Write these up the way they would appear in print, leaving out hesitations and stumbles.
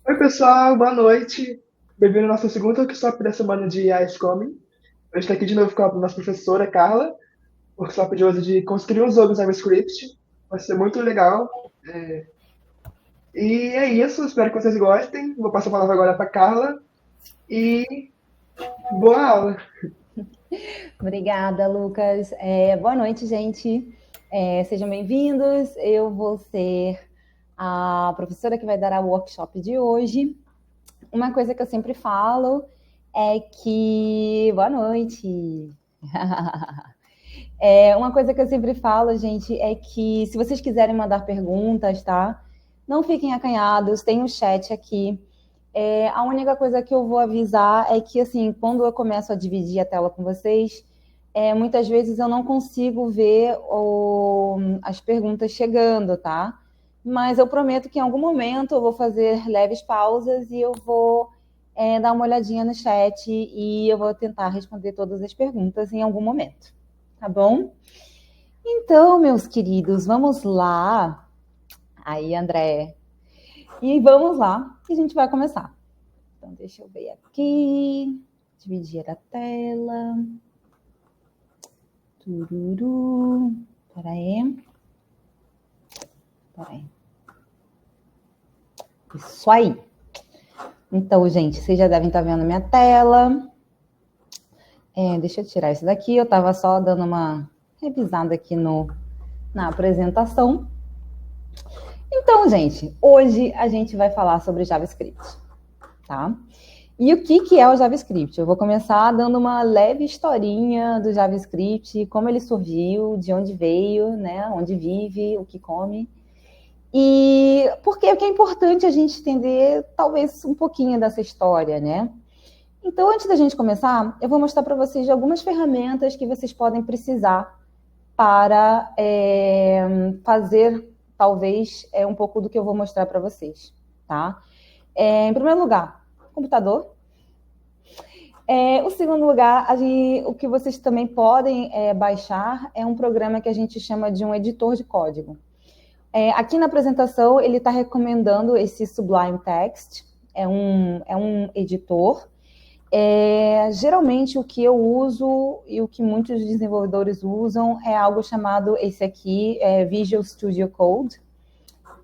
Oi, pessoal, boa noite. Bem-vindo ao nosso segundo workshop da semana de Ice Coming. Eu estou aqui de novo com a nossa professora, Carla. O workshop de hoje é de construir um jogo em JavaScript. Vai ser muito legal. E é isso, espero que vocês gostem. Vou passar a palavra agora para Carla e boa aula. Obrigada, Lucas. Boa noite, gente. Sejam bem-vindos. Eu vou ser a professora que vai dar o workshop de hoje. Uma coisa que eu sempre falo é que. Boa noite! Uma coisa que eu sempre falo, gente, é que se vocês quiserem mandar perguntas, tá? Não fiquem acanhados, tem o chat aqui. A única coisa que eu vou avisar é que, assim, quando eu começo a dividir a tela com vocês, muitas vezes eu não consigo ver as perguntas chegando, tá? Mas eu prometo que em algum momento eu vou fazer leves pausas e eu vou dar uma olhadinha no chat e eu vou tentar responder todas as perguntas em algum momento, tá bom? Então, meus queridos, vamos lá. Aí, André. E vamos lá, que a gente vai começar. Então, deixa eu ver aqui. Dividir a tela. Tururu. Peraí. Isso aí. Então, gente, vocês já devem estar vendo a minha tela. Deixa eu tirar isso daqui. Eu estava só dando uma revisada aqui na apresentação. Então, gente, hoje a gente vai falar sobre JavaScript, tá? E o que é o JavaScript? Eu vou começar dando uma leve historinha do JavaScript, como ele surgiu, de onde veio, né? Onde vive, o que come. E por que é importante a gente entender, talvez, um pouquinho dessa história, né? Então, antes da gente começar, eu vou mostrar para vocês algumas ferramentas que vocês podem precisar para fazer, talvez, um pouco do que eu vou mostrar para vocês, tá? Em primeiro lugar, computador. O segundo lugar, o que vocês também podem baixar é um programa que a gente chama de um editor de código. Aqui na apresentação, ele está recomendando esse Sublime Text, é um editor. Geralmente, o que eu uso e o que muitos desenvolvedores usam é algo chamado, esse aqui, Visual Studio Code.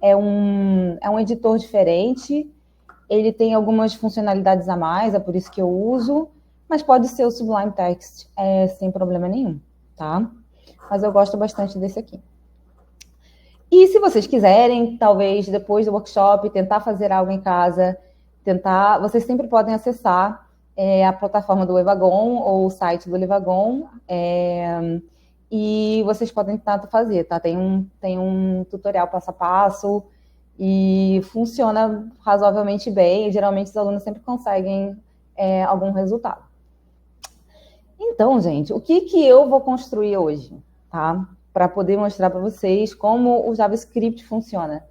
É um editor diferente, ele tem algumas funcionalidades a mais, é por isso que eu uso, mas pode ser o Sublime Text sem problema nenhum, tá? Mas eu gosto bastante desse aqui. E se vocês quiserem, talvez depois do workshop, tentar fazer algo em casa, vocês sempre podem acessar a plataforma do Evagon ou o site do Evagon, e vocês podem tentar fazer, tá? Tem um tutorial passo a passo e funciona razoavelmente bem. Geralmente os alunos sempre conseguem algum resultado. Então, gente, o que eu vou construir hoje, tá? Para poder mostrar para vocês como o JavaScript funciona.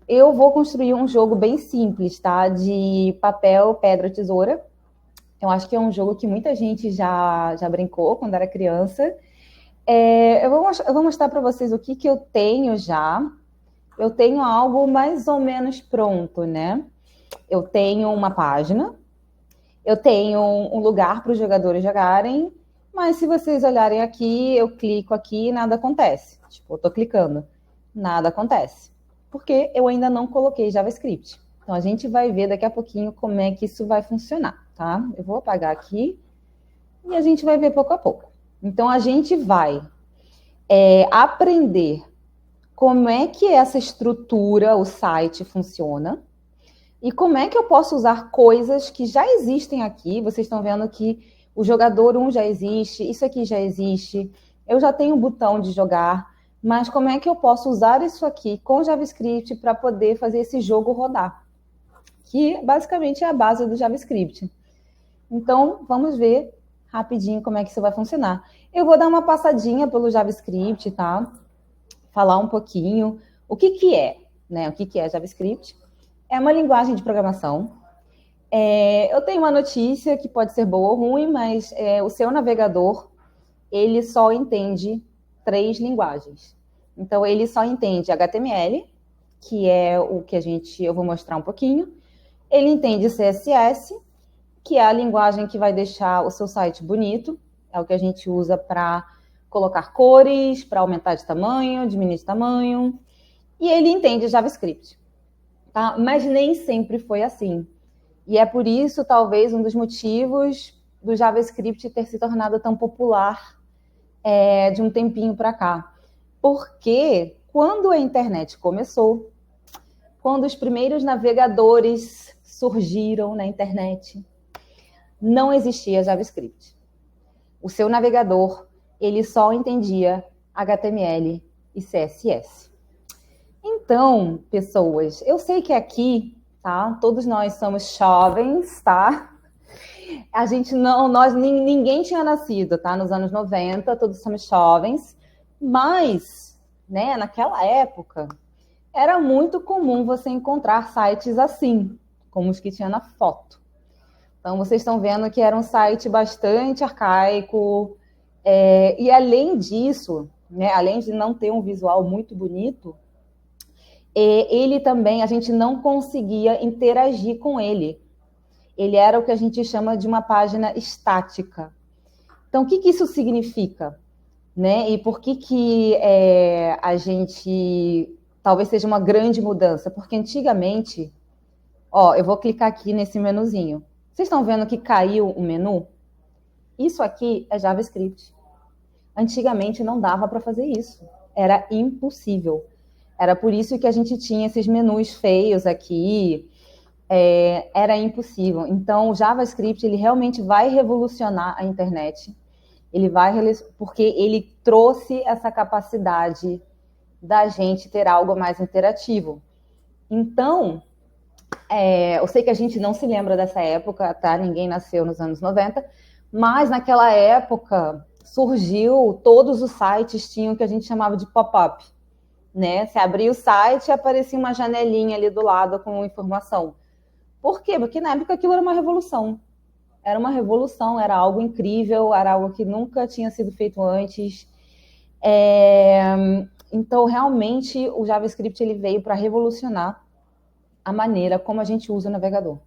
Eu vou construir um jogo bem simples, tá? De papel, pedra, tesoura. Eu acho que é um jogo que muita gente já brincou quando era criança. Eu vou mostrar para vocês o que eu tenho já. Eu tenho algo mais ou menos pronto, né? Eu tenho uma página, eu tenho um lugar para os jogadores jogarem, mas se vocês olharem aqui, eu clico aqui e nada acontece. Tipo, eu estou clicando, nada acontece. Porque eu ainda não coloquei JavaScript. Então, a gente vai ver daqui a pouquinho como é que isso vai funcionar, tá? Eu vou apagar aqui e a gente vai ver pouco a pouco. Então, a gente vai aprender como é que essa estrutura, o site, funciona e como é que eu posso usar coisas que já existem aqui. Vocês estão vendo que o jogador 1 já existe, isso aqui já existe, eu já tenho um botão de jogar, mas como é que eu posso usar isso aqui com JavaScript para poder fazer esse jogo rodar? Que basicamente é a base do JavaScript. Então, vamos ver rapidinho como é que isso vai funcionar. Eu vou dar uma passadinha pelo JavaScript, tá? Falar um pouquinho o que é, né? O que é JavaScript? É uma linguagem de programação. Eu tenho uma notícia que pode ser boa ou ruim, mas o seu navegador, ele só entende 3 linguagens. Então, ele só entende HTML, que é o que eu vou mostrar um pouquinho. Ele entende CSS, que é a linguagem que vai deixar o seu site bonito, é o que a gente usa para colocar cores, para aumentar de tamanho, diminuir de tamanho, e ele entende JavaScript, tá? Mas nem sempre foi assim. E é por isso, talvez, um dos motivos do JavaScript ter se tornado tão popular de um tempinho para cá. Porque quando a internet começou, quando os primeiros navegadores surgiram na internet, não existia JavaScript. O seu navegador, ele só entendia HTML e CSS. Então, pessoas, eu sei que aqui, tá? Todos nós somos jovens, tá? A gente não, ninguém tinha nascido, tá? Nos anos 90, todos somos jovens, mas, né, naquela época, era muito comum você encontrar sites assim, como os que tinha na foto. Então, vocês estão vendo que era um site bastante arcaico, e além disso, né, além de não ter um visual muito bonito, ele também, a gente não conseguia interagir com ele. Ele era o que a gente chama de uma página estática. Então, o que isso significa? Né? E por que a gente talvez seja uma grande mudança? Porque antigamente, eu vou clicar aqui nesse menuzinho. Vocês estão vendo que caiu o menu? Isso aqui é JavaScript. Antigamente não dava para fazer isso. Era impossível. Era por isso que a gente tinha esses menus feios aqui. Era impossível. Então, o JavaScript ele realmente vai revolucionar a internet. Porque ele trouxe essa capacidade da gente ter algo mais interativo. Então, eu sei que a gente não se lembra dessa época, tá? Ninguém nasceu nos anos 90, mas naquela época surgiu, todos os sites tinham o que a gente chamava de pop-up, né? Você abria o site e aparecia uma janelinha ali do lado com informação. Por quê? Porque na época aquilo era uma revolução. Era uma revolução, era algo incrível, era algo que nunca tinha sido feito antes. Então, realmente, o JavaScript ele veio para revolucionar a maneira como a gente usa o navegador.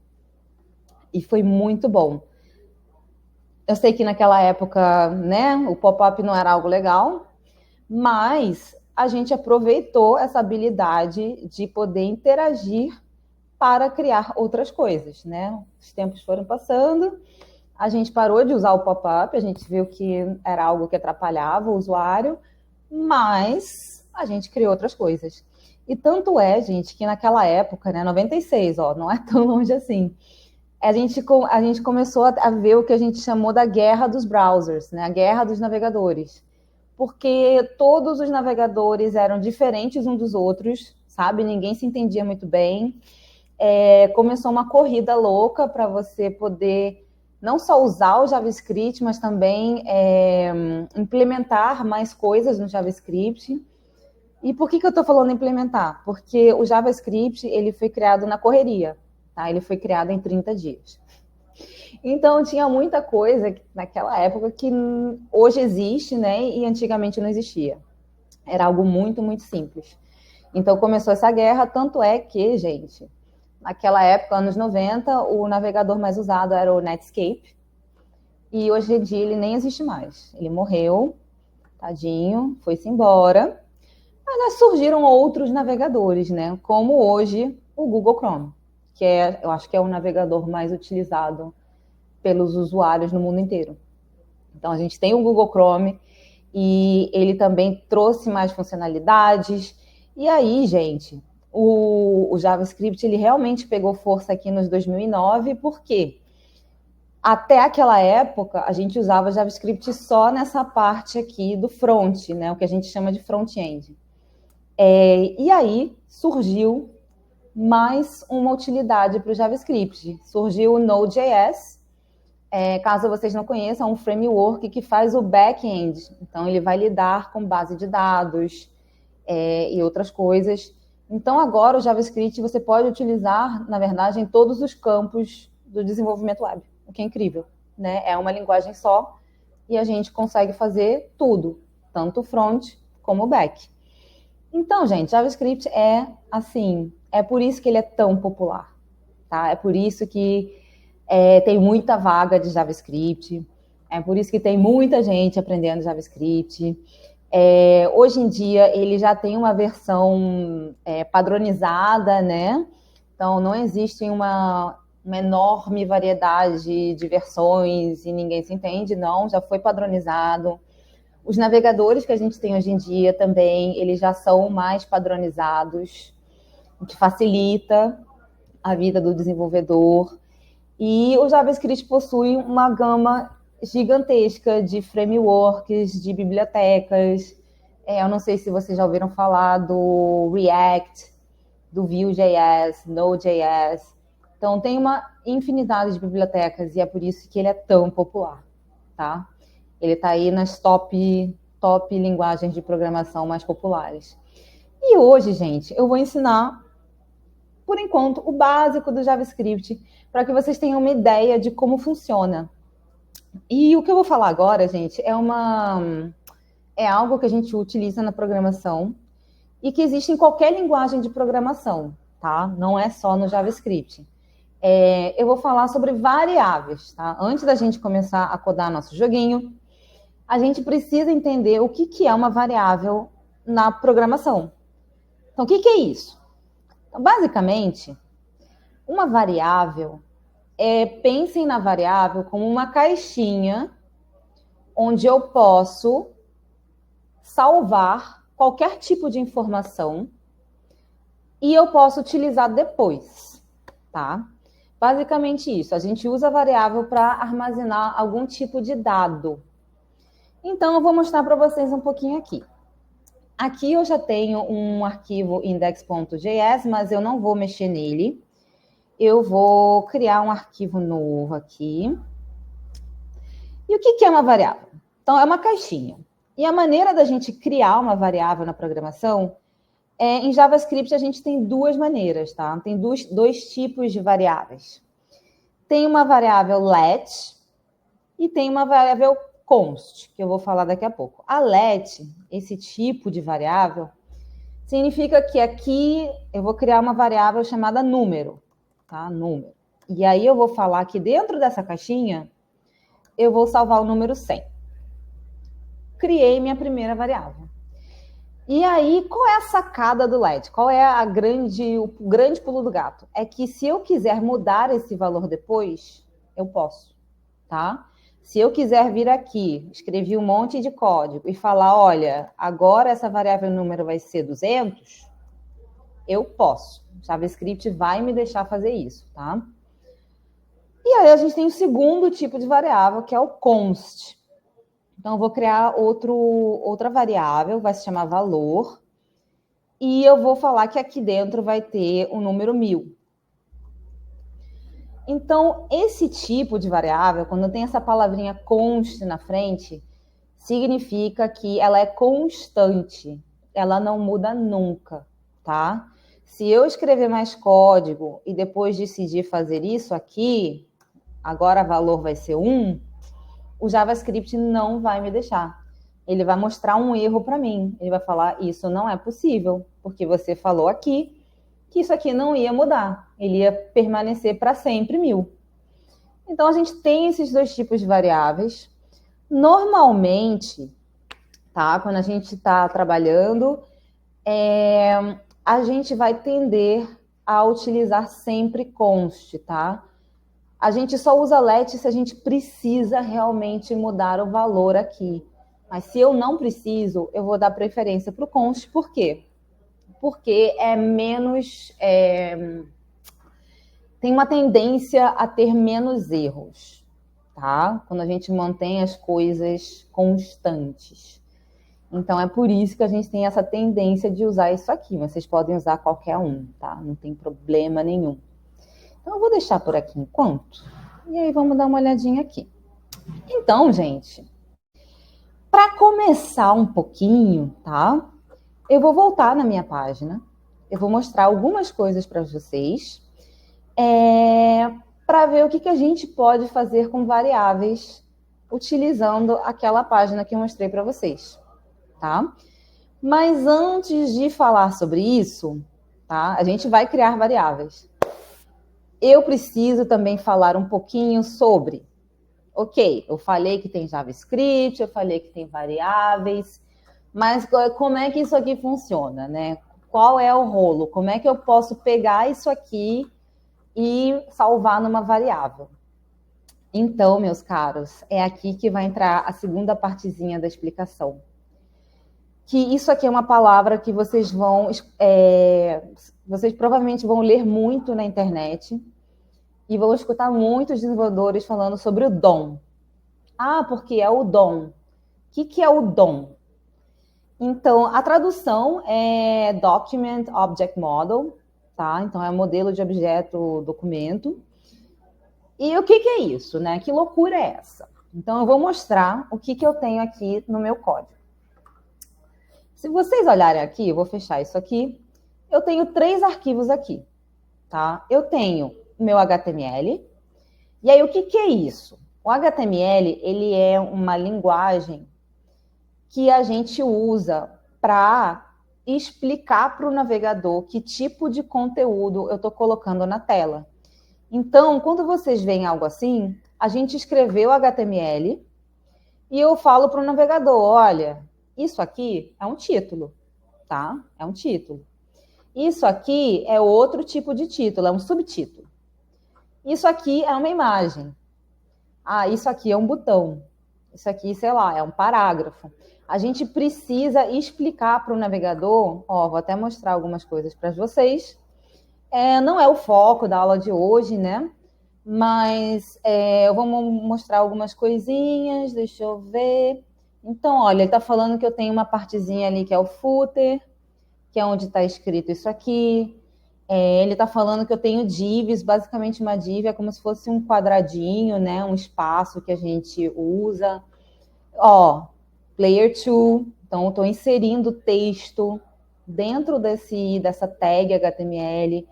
E foi muito bom. Eu sei que naquela época, né, o pop-up não era algo legal, mas a gente aproveitou essa habilidade de poder interagir para criar outras coisas, né? Os tempos foram passando, a gente parou de usar o pop-up, a gente viu que era algo que atrapalhava o usuário, mas a gente criou outras coisas. E tanto é, gente, que naquela época, né, 96, não é tão longe assim, a gente começou a ver o que a gente chamou da guerra dos browsers, né, a guerra dos navegadores. Porque todos os navegadores eram diferentes uns dos outros, sabe? Ninguém se entendia muito bem. Começou uma corrida louca para você poder não só usar o JavaScript, mas também implementar mais coisas no JavaScript. E por que eu estou falando implementar? Porque o JavaScript ele foi criado na correria, tá? Ele foi criado em 30 dias. Então, tinha muita coisa naquela época que hoje existe, né? E antigamente não existia. Era algo muito, muito simples. Então, começou essa guerra, tanto é que, gente, naquela época, anos 90, o navegador mais usado era o Netscape. E hoje em dia ele nem existe mais. Ele morreu, tadinho, foi-se embora. Mas surgiram outros navegadores, né? Como hoje o Google Chrome, que eu acho que é o navegador mais utilizado pelos usuários no mundo inteiro. Então, a gente tem o Google Chrome e ele também trouxe mais funcionalidades. E aí, gente, o JavaScript ele realmente pegou força aqui nos 2009, porque até aquela época a gente usava JavaScript só nessa parte aqui do front, né? O que a gente chama de front-end. E aí surgiu mais uma utilidade para o JavaScript. Surgiu o Node.js. Caso vocês não conheçam, é um framework que faz o back-end. Então, ele vai lidar com base de dados e outras coisas. Então, agora o JavaScript você pode utilizar, na verdade, em todos os campos do desenvolvimento web, o que é incrível, né? É uma linguagem só e a gente consegue fazer tudo, tanto o front como o back. Então, gente, JavaScript é por isso que ele é tão popular. tá? É por isso que tem muita vaga de JavaScript, é por isso que tem muita gente aprendendo JavaScript. Hoje em dia, ele já tem uma versão padronizada, né? Então, não existe uma enorme variedade de versões e ninguém se entende, não, já foi padronizado. Os navegadores que a gente tem hoje em dia também, eles já são mais padronizados, o que facilita a vida do desenvolvedor. E o JavaScript possui uma gama gigantesca de frameworks, de bibliotecas. Eu não sei se vocês já ouviram falar do React, do Vue.js, Node.js. Então, tem uma infinidade de bibliotecas e é por isso que ele é tão popular, tá? Ele está aí nas top linguagens de programação mais populares. E hoje, gente, eu vou ensinar, por enquanto, o básico do JavaScript, para que vocês tenham uma ideia de como funciona. E o que eu vou falar agora, gente, é algo que a gente utiliza na programação e que existe em qualquer linguagem de programação, tá? Não é só no JavaScript. Eu vou falar sobre variáveis, tá? Antes da gente começar a codar nosso joguinho, a gente precisa entender o que é uma variável na programação. Então, o que é isso? Então, basicamente, uma variável pensem na variável como uma caixinha onde eu posso salvar qualquer tipo de informação e eu posso utilizar depois, tá? Basicamente isso, a gente usa a variável para armazenar algum tipo de dado. Então, eu vou mostrar para vocês um pouquinho aqui. Aqui eu já tenho um arquivo index.js, mas eu não vou mexer nele. Eu vou criar um arquivo novo aqui. E o que é uma variável? Então, é uma caixinha. E a maneira da gente criar uma variável na programação, em JavaScript a gente tem duas maneiras, tá? Tem dois tipos de variáveis. Tem uma variável let e tem uma variável const, que eu vou falar daqui a pouco. A let, esse tipo de variável, significa que aqui eu vou criar uma variável chamada número, tá? Número. E aí eu vou falar que dentro dessa caixinha, eu vou salvar o número 100. Criei minha primeira variável. E aí, qual é a sacada do let? Qual é o grande pulo do gato? É que se eu quiser mudar esse valor depois, eu posso, tá? Se eu quiser vir aqui, escrevi um monte de código e falar, olha, agora essa variável número vai ser 200, eu posso. JavaScript vai me deixar fazer isso, tá? E aí a gente tem o segundo tipo de variável, que é o const. Então, eu vou criar outra variável, vai se chamar valor, e eu vou falar que aqui dentro vai ter o número 1000. Então, esse tipo de variável, quando tem essa palavrinha const na frente, significa que ela é constante, ela não muda nunca, tá? Se eu escrever mais código e depois decidir fazer isso aqui, agora valor vai ser 1, o JavaScript não vai me deixar. Ele vai mostrar um erro para mim. Ele vai falar, isso não é possível, porque você falou aqui que isso aqui não ia mudar. Ele ia permanecer para sempre 1000. Então, a gente tem esses dois tipos de variáveis. Normalmente, tá? Quando a gente está trabalhando, a gente vai tender a utilizar sempre const, tá? A gente só usa let se a gente precisa realmente mudar o valor aqui. Mas se eu não preciso, eu vou dar preferência para o const. Por quê? Porque tem uma tendência a ter menos erros, tá? Quando a gente mantém as coisas constantes. Então, é por isso que a gente tem essa tendência de usar isso aqui. Vocês podem usar qualquer um, tá? Não tem problema nenhum. Então, eu vou deixar por aqui enquanto. E aí, vamos dar uma olhadinha aqui. Então, gente, para começar um pouquinho, tá? Eu vou voltar na minha página. Eu vou mostrar algumas coisas para vocês. Para ver o que a gente pode fazer com variáveis utilizando aquela página que eu mostrei para vocês, tá? Mas antes de falar sobre isso, tá? A gente vai criar variáveis. eu preciso também falar um pouquinho sobre, ok, eu falei que tem JavaScript, eu falei que tem variáveis, mas como é que isso aqui funciona, né? Qual é o rolo? Como é que eu posso pegar isso aqui e salvar numa variável? Então, meus caros, é aqui que vai entrar a segunda partezinha da explicação. Que isso aqui é uma palavra que vocês vocês provavelmente vão ler muito na internet e vão escutar muitos desenvolvedores falando sobre o DOM. Ah, porque é o DOM. O que é o DOM? Então, a tradução é Document Object Model, tá? Então, é modelo de objeto documento. E o que é isso, né? Que loucura é essa? Então, eu vou mostrar o que eu tenho aqui no meu código. Se vocês olharem aqui, eu vou fechar isso aqui. Eu tenho 3 arquivos aqui, tá? Eu tenho o meu HTML. E aí, o que é isso? O HTML, ele é uma linguagem que a gente usa para explicar para o navegador que tipo de conteúdo eu estou colocando na tela. Então, quando vocês veem algo assim, a gente escreveu HTML e eu falo para o navegador, olha, isso aqui é um título, tá? É um título. Isso aqui é outro tipo de título, é um subtítulo. Isso aqui é uma imagem. Ah, isso aqui é um botão. Isso aqui, sei lá, é um parágrafo. A gente precisa explicar para o navegador, ó, vou até mostrar algumas coisas para vocês. Não é o foco da aula de hoje, né? Mas eu vou mostrar algumas coisinhas, deixa eu ver. Então, olha, ele está falando que eu tenho uma partezinha ali que é o footer, que é onde está escrito isso aqui. Ele está falando que eu tenho divs, basicamente uma div é como se fosse um quadradinho, né? Um espaço que a gente usa. Ó, player 2, então eu estou inserindo texto dentro dessa tag HTML.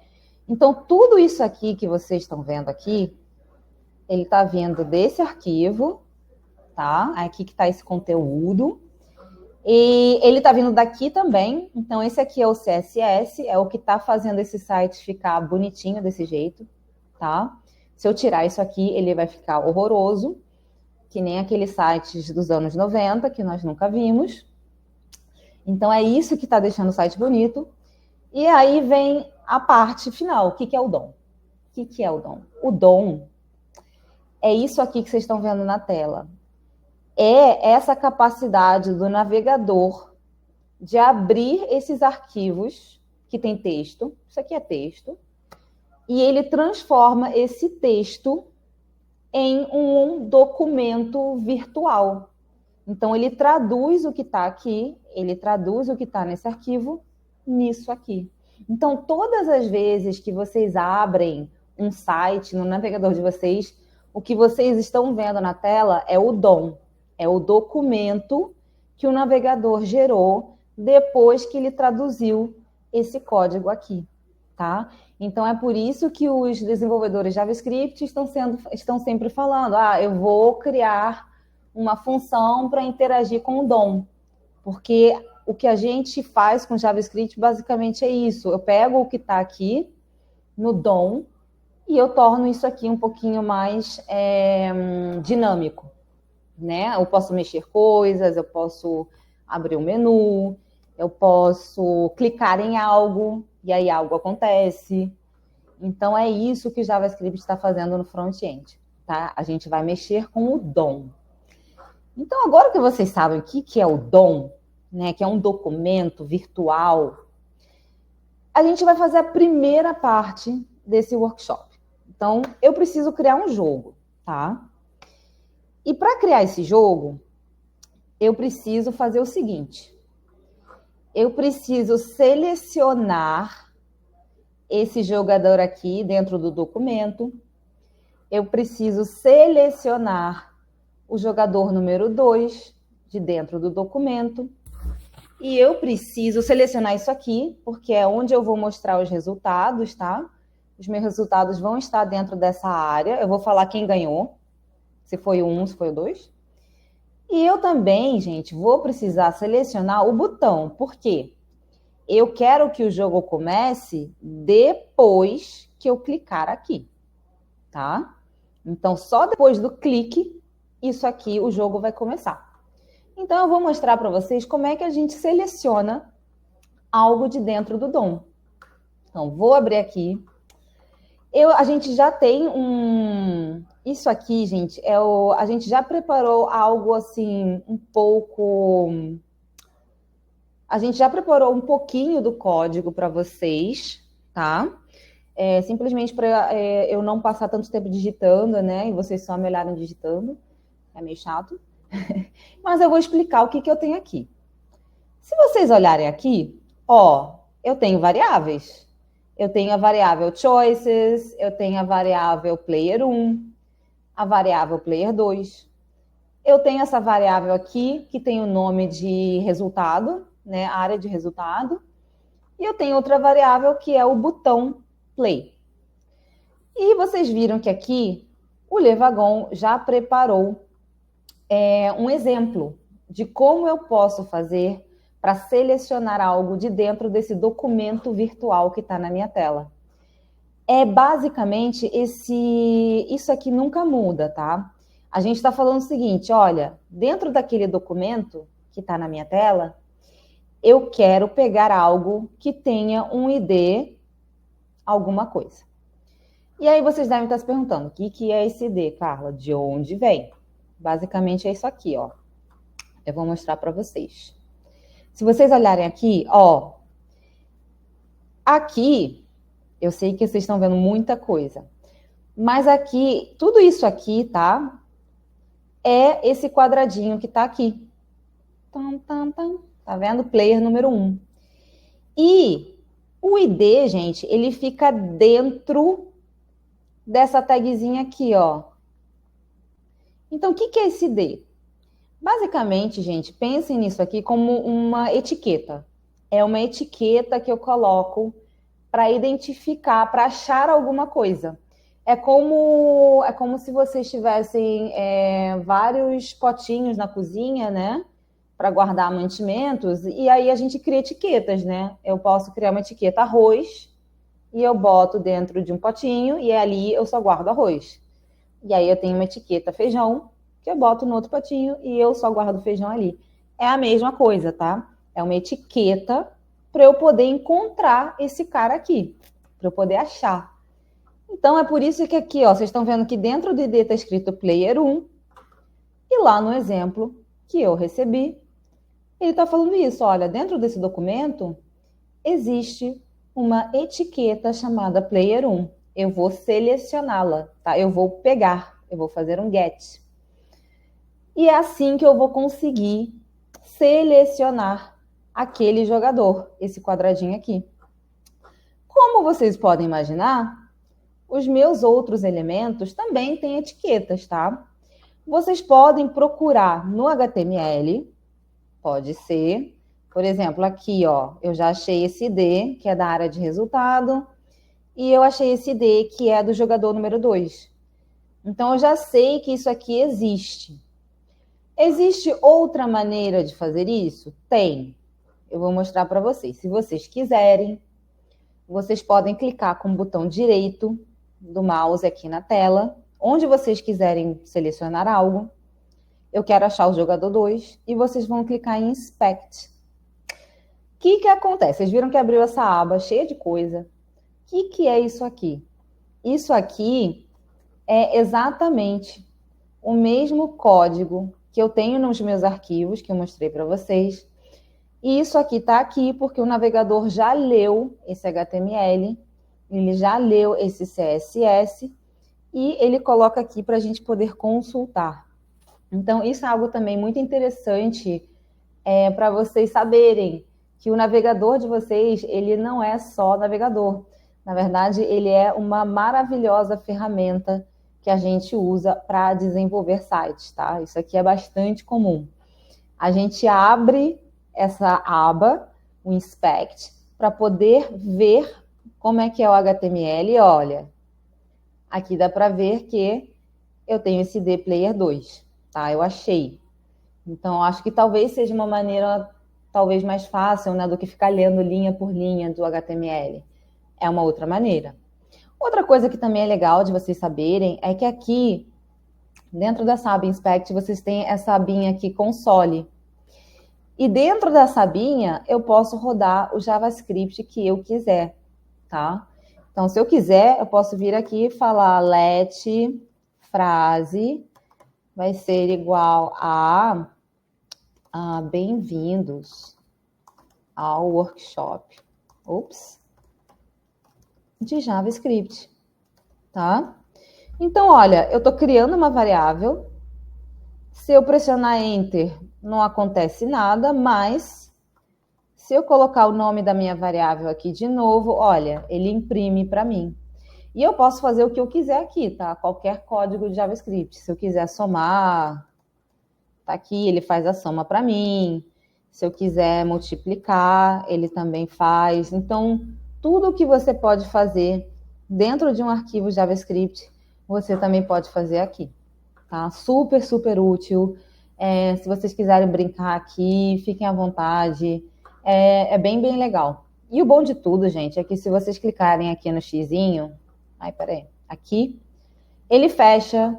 Então, tudo isso aqui que vocês estão vendo aqui, ele está vindo desse arquivo, tá? Aqui que está esse conteúdo. E ele está vindo daqui também. Então, esse aqui é o CSS, é o que está fazendo esse site ficar bonitinho desse jeito, tá? Se eu tirar isso aqui, ele vai ficar horroroso, que nem aqueles sites dos anos 90, que nós nunca vimos. Então, é isso que está deixando o site bonito. E aí vem a parte final. O que é o DOM? O que é o DOM? O DOM é isso aqui que vocês estão vendo na tela. É essa capacidade do navegador de abrir esses arquivos que tem texto. Isso aqui é texto. E ele transforma esse texto em um documento virtual. Então, ele traduz o que está aqui, ele traduz o que está nesse arquivo nisso aqui. Então, todas as vezes que vocês abrem um site no navegador de vocês, o que vocês estão vendo na tela é o DOM, é o documento que o navegador gerou depois que ele traduziu esse código aqui, tá? Então, é por isso que os desenvolvedores de JavaScript estão sempre falando, eu vou criar uma função para interagir com o DOM, porque o que a gente faz com JavaScript basicamente é isso. Eu pego o que está aqui no DOM e eu torno isso aqui um pouquinho mais dinâmico, né? Eu posso mexer coisas, eu posso abrir um menu, eu posso clicar em algo e aí algo acontece. Então, é isso que o JavaScript está fazendo no front-end, tá? A gente vai mexer com o DOM. Então, agora que vocês sabem o que é o DOM, né, que é um documento virtual, a gente vai fazer a primeira parte desse workshop. Então, eu preciso criar um jogo, tá? E para criar esse jogo, eu preciso fazer o seguinte. Eu preciso selecionar esse jogador aqui dentro do documento. Eu preciso selecionar o jogador número 2 de dentro do documento. E eu preciso selecionar isso aqui, porque é onde eu vou mostrar os resultados, tá? Os meus resultados vão estar dentro dessa área. Eu vou falar quem ganhou, se foi o 1, se foi o 2. E eu também, gente, vou precisar selecionar o botão. Por quê? Eu quero que o jogo comece depois que eu clicar aqui. tá? Então, só depois do clique, isso aqui, o jogo vai começar. Então, eu vou mostrar para vocês como é que a gente seleciona algo de dentro do DOM. Então, vou abrir aqui. A gente já tem Isso aqui, gente, a gente já preparou algo assim, um pouco... A gente já preparou um pouquinho do código para vocês, tá? Simplesmente para eu não passar tanto tempo digitando, né? E vocês só me olharem digitando. É meio chato. Mas eu vou explicar o que eu tenho aqui. Se vocês olharem aqui, ó, eu tenho variáveis. Eu tenho a variável choices, eu tenho a variável player 1, a variável player 2. Eu tenho essa variável aqui, que tem o nome de resultado, né, área de resultado. E eu tenho outra variável, que é o botão play. E vocês viram que aqui o Levagon já preparou um exemplo de como eu posso fazer para selecionar algo de dentro desse documento virtual que está na minha tela. Basicamente, isso aqui nunca muda, tá? A gente está falando o seguinte, olha, dentro daquele documento que está na minha tela, eu quero pegar algo que tenha um ID, alguma coisa. E aí vocês devem estar se perguntando, o que é esse ID, Carla? De onde vem? Basicamente é isso aqui, ó. Eu vou mostrar para vocês. Se vocês olharem aqui, ó, aqui, eu sei que vocês estão vendo muita coisa, mas aqui, tudo isso aqui, tá? É esse quadradinho que tá aqui. Tá vendo? Player número 1. E o ID, gente, ele fica dentro dessa tagzinha aqui, ó. Então, o que é esse ID? Basicamente, gente, pensem nisso aqui como uma etiqueta. É uma etiqueta que eu coloco para identificar, para achar alguma coisa. É como se vocês tivessem vários potinhos na cozinha, né? Para guardar mantimentos. E aí a gente cria etiquetas, né? Eu posso criar uma etiqueta arroz e eu boto dentro de um potinho e ali eu só guardo arroz. E aí eu tenho uma etiqueta feijão que eu boto no outro potinho e eu só guardo feijão ali. É a mesma coisa, tá? É uma etiqueta para eu poder encontrar esse cara aqui, para eu poder achar. Então, é por isso que aqui, ó, vocês estão vendo que dentro do ID está escrito Player 1 e lá no exemplo que eu recebi, ele está falando isso, olha, dentro desse documento existe uma etiqueta chamada Player 1. Eu vou selecioná-la, tá? Eu vou pegar, eu vou fazer um get. E é assim que eu vou conseguir selecionar aquele jogador, esse quadradinho aqui. Como vocês podem imaginar, os meus outros elementos também têm etiquetas, tá? Vocês podem procurar no HTML, pode ser, por exemplo, aqui, ó, eu já achei esse ID, que é da área de resultado, e eu achei esse ID, que é do jogador número 2. Então, eu já sei que isso aqui existe. Existe outra maneira de fazer isso? Tem. Eu vou mostrar para vocês. Se vocês quiserem, vocês podem clicar com o botão direito do mouse aqui na tela, onde vocês quiserem selecionar algo. Eu quero achar o jogador 2 e vocês vão clicar em Inspect. O que acontece? Vocês viram que abriu essa aba cheia de coisa. O que é isso aqui? Isso aqui é exatamente o mesmo código que eu tenho nos meus arquivos, que eu mostrei para vocês. E isso aqui está aqui porque o navegador já leu esse HTML, ele já leu esse CSS, e ele coloca aqui para a gente poder consultar. Então, isso é algo também muito interessante para vocês saberem que o navegador de vocês, ele não é só navegador. Na verdade, ele é uma maravilhosa ferramenta que a gente usa para desenvolver sites, tá? Isso aqui é bastante comum. A gente abre essa aba, o Inspect, para poder ver como é que é o HTML. E olha, aqui dá para ver que eu tenho esse ID Player 2, tá? Eu achei. Então, acho que talvez seja uma maneira talvez mais fácil, né, do que ficar lendo linha por linha do HTML. É uma outra maneira. Outra coisa que também é legal de vocês saberem é que aqui, dentro dessa aba Inspect, vocês têm essa abinha aqui, Console. E dentro dessa abinha, eu posso rodar o JavaScript que eu quiser, tá? Então, se eu quiser, eu posso vir aqui e falar let frase vai ser igual a bem-vindos ao workshop. Ops. De JavaScript, tá? Então, olha, eu estou criando uma variável. Se eu pressionar Enter, não acontece nada, mas se eu colocar o nome da minha variável aqui de novo, olha, ele imprime para mim. E eu posso fazer o que eu quiser aqui, tá? Qualquer código de JavaScript. Se eu quiser somar, tá aqui, ele faz a soma para mim. Se eu quiser multiplicar, ele também faz. Então, tudo que você pode fazer dentro de um arquivo JavaScript, você também pode fazer aqui, tá? Super, super útil. Se vocês quiserem brincar aqui, fiquem à vontade. É bem, bem legal. E o bom de tudo, gente, é que se vocês clicarem aqui no xizinho, aqui, ele fecha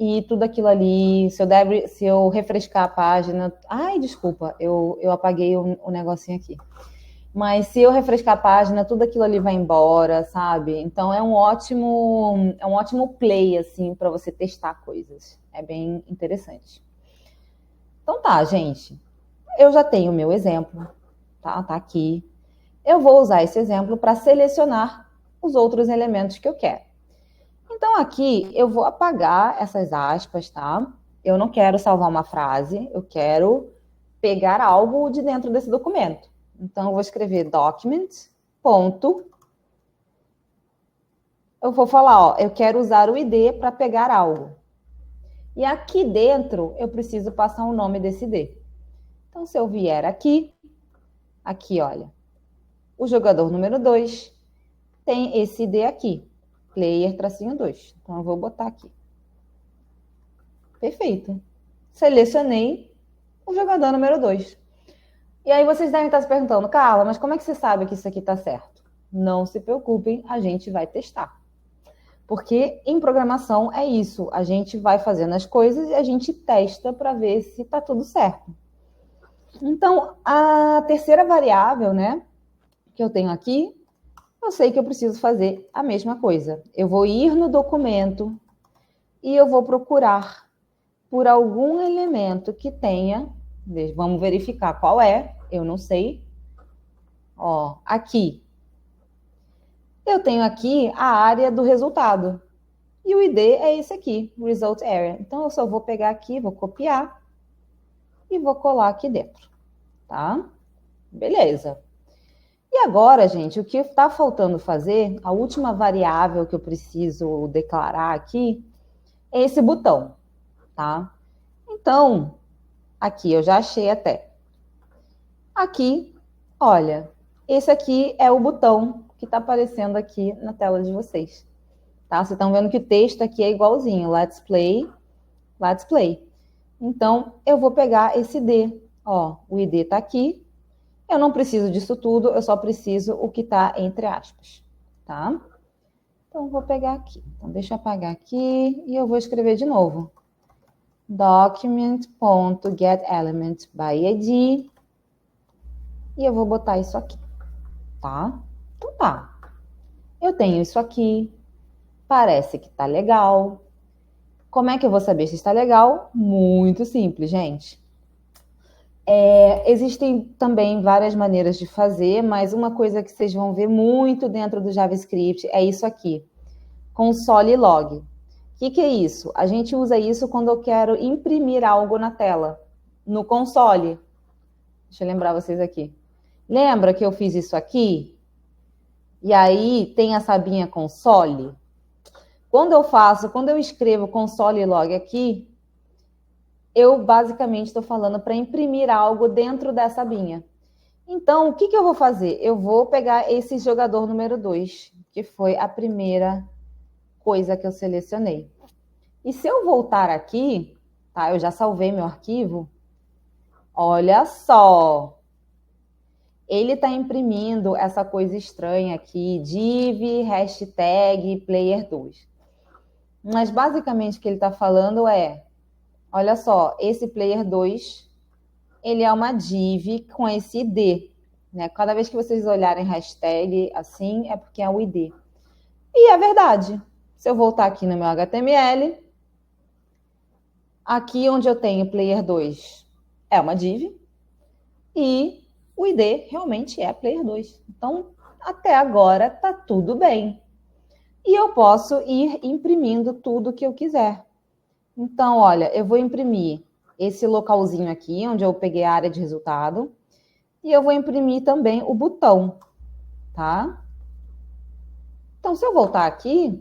e tudo aquilo ali, se eu refrescar a página... Ai, desculpa, eu apaguei o negocinho aqui. Mas se eu refrescar a página, tudo aquilo ali vai embora, sabe? Então é um ótimo play, assim, para você testar coisas. É bem interessante. Então tá, gente. Eu já tenho o meu exemplo, tá? Tá aqui. Eu vou usar esse exemplo para selecionar os outros elementos que eu quero. Então aqui eu vou apagar essas aspas, tá? Eu não quero salvar uma frase, eu quero pegar algo de dentro desse documento. Então, eu vou escrever document, ponto. Eu vou falar, ó, eu quero usar o ID para pegar algo. E aqui dentro, eu preciso passar o nome desse ID. Então, se eu vier aqui, olha, o jogador número 2 tem esse ID aqui, player-2. Então, eu vou botar aqui. Perfeito. Selecionei o jogador número 2. E aí vocês devem estar se perguntando, Carla, mas como é que você sabe que isso aqui está certo? Não se preocupem, a gente vai testar. Porque em programação é isso, a gente vai fazendo as coisas e a gente testa para ver se está tudo certo. Então, a terceira variável, né, que eu tenho aqui, eu sei que eu preciso fazer a mesma coisa. Eu vou ir no documento e eu vou procurar por algum elemento que tenha, vamos verificar qual é, eu não sei. Ó, aqui. Eu tenho aqui a área do resultado. E o ID é esse aqui, Result Area. Então, eu só vou pegar aqui, vou copiar e vou colar aqui dentro, tá? Beleza. E agora, gente, o que está faltando fazer, a última variável que eu preciso declarar aqui, é esse botão, tá? Então, aqui eu já achei até. Aqui, olha, esse aqui é o botão que está aparecendo aqui na tela de vocês. Tá? Vocês estão vendo que o texto aqui é igualzinho, let's play, let's play. Então, eu vou pegar esse ID. Ó, o ID está aqui. Eu não preciso disso tudo, eu só preciso o que está entre aspas, tá? Então, vou pegar aqui. Então, deixa eu apagar aqui e eu vou escrever de novo. Document.getElementById. E eu vou botar isso aqui, tá? Então tá. Eu tenho isso aqui. Parece que tá legal. Como é que eu vou saber se está legal? Muito simples, gente. Existem também várias maneiras de fazer, mas uma coisa que vocês vão ver muito dentro do JavaScript é isso aqui. Console log. O que é isso? A gente usa isso quando eu quero imprimir algo na tela, no console. Deixa eu lembrar vocês aqui. Lembra que eu fiz isso aqui? E aí tem essa abinha console? Quando eu escrevo console log aqui, eu basicamente estou falando para imprimir algo dentro dessa abinha. Então, o que eu vou fazer? Eu vou pegar esse jogador número 2, que foi a primeira coisa que eu selecionei. E se eu voltar aqui, tá? Eu já salvei meu arquivo. Olha só. ele está imprimindo essa coisa estranha aqui, div, hashtag, player2. Mas basicamente o que ele está falando é, olha só, esse player2, ele é uma div com esse ID, né? Cada vez que vocês olharem hashtag assim, é porque é o ID. E é verdade. Se eu voltar aqui no meu HTML, aqui onde eu tenho player2 é uma div, e o ID realmente é player2. Então, até agora está tudo bem. E eu posso ir imprimindo tudo que eu quiser. Então, olha, eu vou imprimir esse localzinho aqui, onde eu peguei a área de resultado, e eu vou imprimir também o botão, tá? Então, se eu voltar aqui,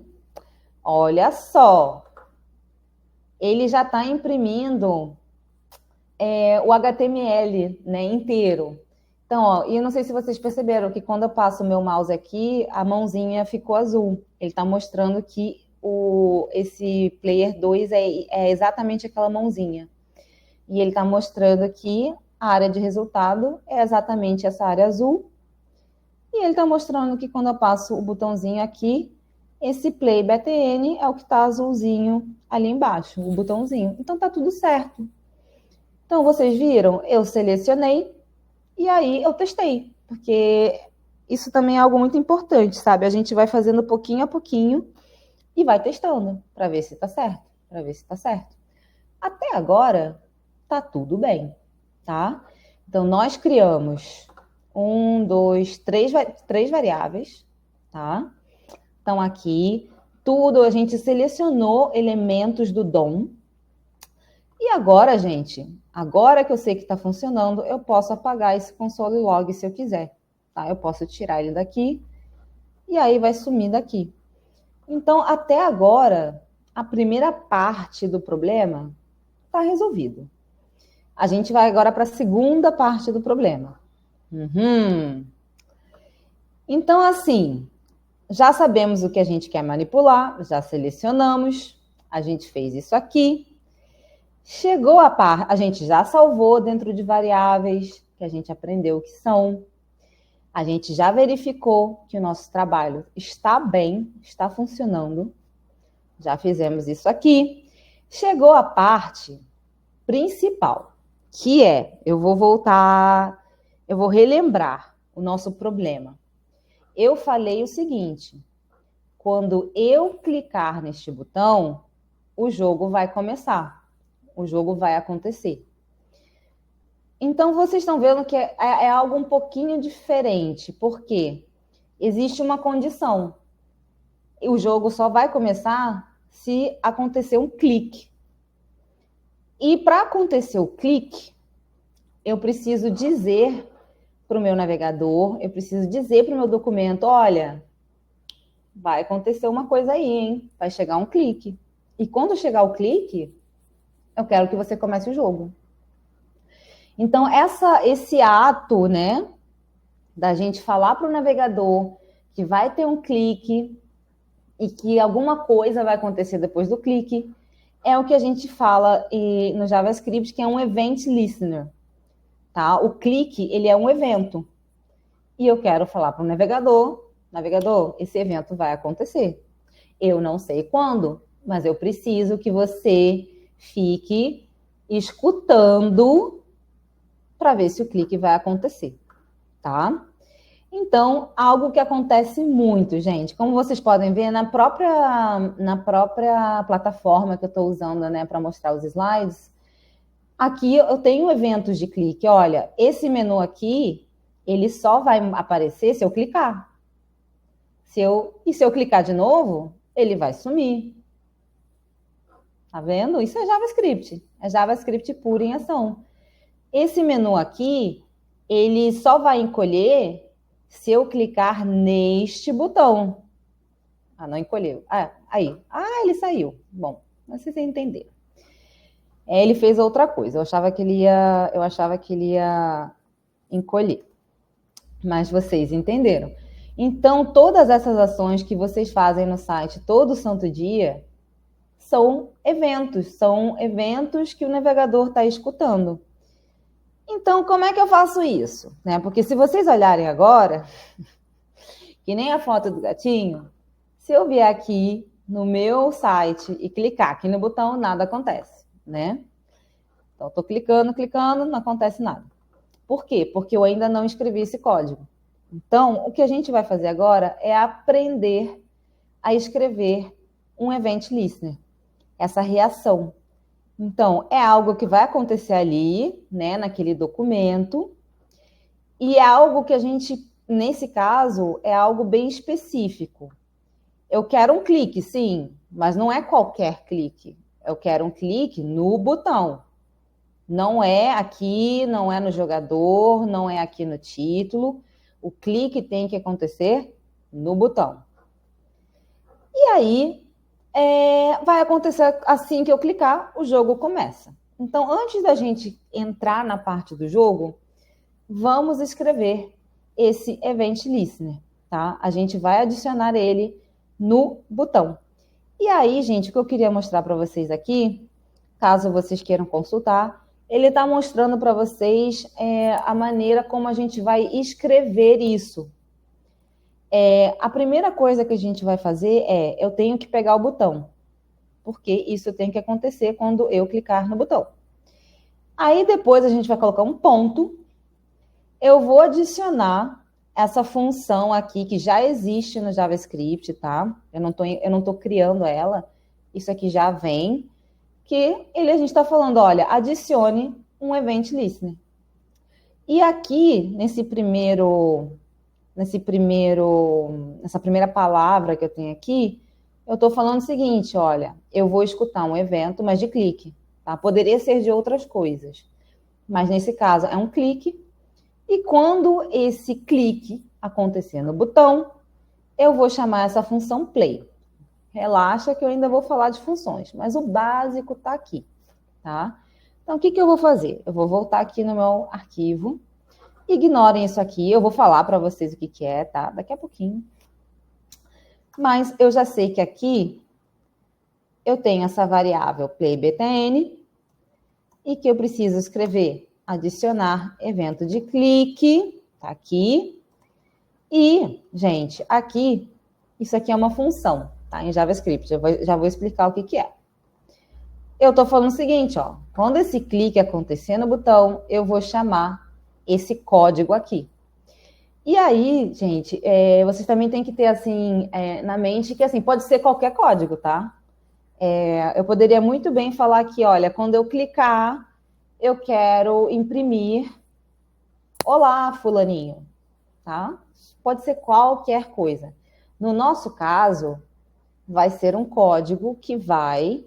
olha só, ele já está imprimindo o HTML, né, inteiro. Então, ó, e eu não sei se vocês perceberam que quando eu passo o meu mouse aqui, a mãozinha ficou azul. Ele está mostrando que esse player 2 é exatamente aquela mãozinha. E ele está mostrando que a área de resultado é exatamente essa área azul. E ele está mostrando que quando eu passo o botãozinho aqui, esse play btn é o que está azulzinho ali embaixo, o botãozinho. Então, está tudo certo. Então, vocês viram? Eu selecionei e aí eu testei, porque isso também é algo muito importante, sabe? A gente vai fazendo pouquinho a pouquinho e vai testando para ver se está certo, para ver se está certo. Até agora, tá tudo bem, tá? Então, nós criamos 3 variáveis, tá? Então, aqui, tudo, a gente selecionou elementos do DOM. E agora, gente, agora que eu sei que está funcionando, eu posso apagar esse console log se eu quiser, tá? Eu posso tirar ele daqui e aí vai sumir daqui. Então, até agora, a primeira parte do problema está resolvido. A gente vai agora para a segunda parte do problema. Então, assim, já sabemos o que a gente quer manipular, já selecionamos, a gente fez isso aqui. Chegou a parte, a gente já salvou dentro de variáveis que a gente aprendeu que são. A gente já verificou que o nosso trabalho está bem, está funcionando. Já fizemos isso aqui. Chegou a parte principal, que é, eu vou voltar, eu vou relembrar o nosso problema. Eu falei o seguinte, quando eu clicar neste botão, o jogo vai começar. O jogo vai acontecer. Então, vocês estão vendo que é algo um pouquinho diferente, porque existe uma condição. O jogo só vai começar se acontecer um clique. E para acontecer o clique, eu preciso dizer para o meu navegador, eu preciso dizer para o meu documento, olha, vai acontecer uma coisa aí, hein? Vai chegar um clique. E quando chegar o clique, eu quero que você comece o jogo. Então, esse ato, né, da gente falar para o navegador que vai ter um clique e que alguma coisa vai acontecer depois do clique, é o que a gente fala no JavaScript, que é um event listener. Tá? O clique, ele é um evento. E eu quero falar para o navegador, esse evento vai acontecer. Eu não sei quando, mas eu preciso que você fique escutando para ver se o clique vai acontecer, tá? Então, algo que acontece muito, gente, como vocês podem ver na própria plataforma que eu estou usando, né, para mostrar os slides, aqui eu tenho eventos de clique. Olha, esse menu aqui, ele só vai aparecer se eu clicar. Se eu clicar de novo, ele vai sumir. Tá vendo? Isso é JavaScript. É JavaScript puro em ação. Esse menu aqui, ele só vai encolher se eu clicar neste botão. Ah, não encolheu. Aí. Ele saiu. Bom, vocês entenderam. Ele fez outra coisa. Eu achava que ele ia encolher. Mas vocês entenderam. Então, todas essas ações que vocês fazem no site todo santo dia são eventos que o navegador está escutando. Então, como é que eu faço isso? Né? Porque se vocês olharem agora, que nem a foto do gatinho, se eu vier aqui no meu site e clicar aqui no botão, nada acontece, né? Então, estou clicando, não acontece nada. Por quê? Porque eu ainda não escrevi esse código. Então, o que a gente vai fazer agora é aprender a escrever um event listener, essa reação. Então, é algo que vai acontecer ali, né, naquele documento, e é algo que a gente, nesse caso, é algo bem específico. Eu quero um clique, sim, mas não é qualquer clique. Eu quero um clique no botão. Não é aqui, não é no jogador, não é aqui no título. O clique tem que acontecer no botão. E aí, vai acontecer assim que eu clicar, o jogo começa. Então, antes da gente entrar na parte do jogo, vamos escrever esse Event Listener, tá? A gente vai adicionar ele no botão. E aí, gente, o que eu queria mostrar para vocês aqui, caso vocês queiram consultar, ele está mostrando para vocês a maneira como a gente vai escrever isso. A primeira coisa que a gente vai fazer eu tenho que pegar o botão, porque isso tem que acontecer quando eu clicar no botão. Aí depois a gente vai colocar um ponto, eu vou adicionar essa função aqui que já existe no JavaScript, tá? Eu não tô criando ela, isso aqui já vem, que a gente está falando, olha, adicione um Event Listener. E aqui, nessa primeira palavra que eu tenho aqui, eu estou falando o seguinte, olha, eu vou escutar um evento, mas de clique, tá? Poderia ser de outras coisas, mas nesse caso é um clique, e quando esse clique acontecer no botão, eu vou chamar essa função play. Relaxa que eu ainda vou falar de funções, mas o básico está aqui, tá? Então, o que eu vou fazer? Eu vou voltar aqui no meu arquivo. Ignorem isso aqui, eu vou falar para vocês o que é, tá? Daqui a pouquinho. Mas eu já sei que aqui eu tenho essa variável playbtn e que eu preciso escrever adicionar evento de clique, tá aqui. E, gente, aqui, isso aqui é uma função, tá? Em JavaScript, eu já vou explicar o que é. Eu tô falando o seguinte, ó, quando esse clique acontecer no botão, eu vou chamar esse código aqui. E aí, gente, vocês também têm que ter, assim, na mente que, assim, pode ser qualquer código, tá? Eu poderia muito bem falar aqui, olha, quando eu clicar, eu quero imprimir olá, fulaninho, tá? Pode ser qualquer coisa. No nosso caso, vai ser um código que vai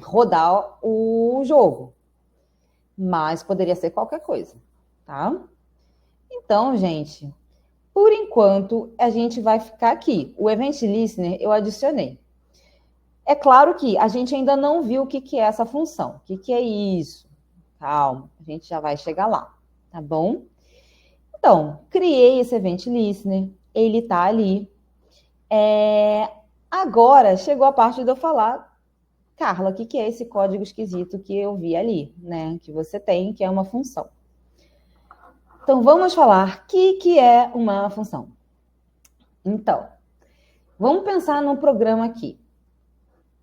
rodar o jogo, mas poderia ser qualquer coisa, tá? Então, gente, por enquanto, a gente vai ficar aqui. O Event Listener eu adicionei. É claro que a gente ainda não viu o que é essa função. O que é isso? Calma, a gente já vai chegar lá, tá bom? Então, criei esse Event Listener, ele está ali. Agora, chegou a parte de eu falar, Carla, o que é esse código esquisito que eu vi ali, né? Que você tem, que é uma função. Então, vamos falar o que é uma função. Então, vamos pensar num programa aqui.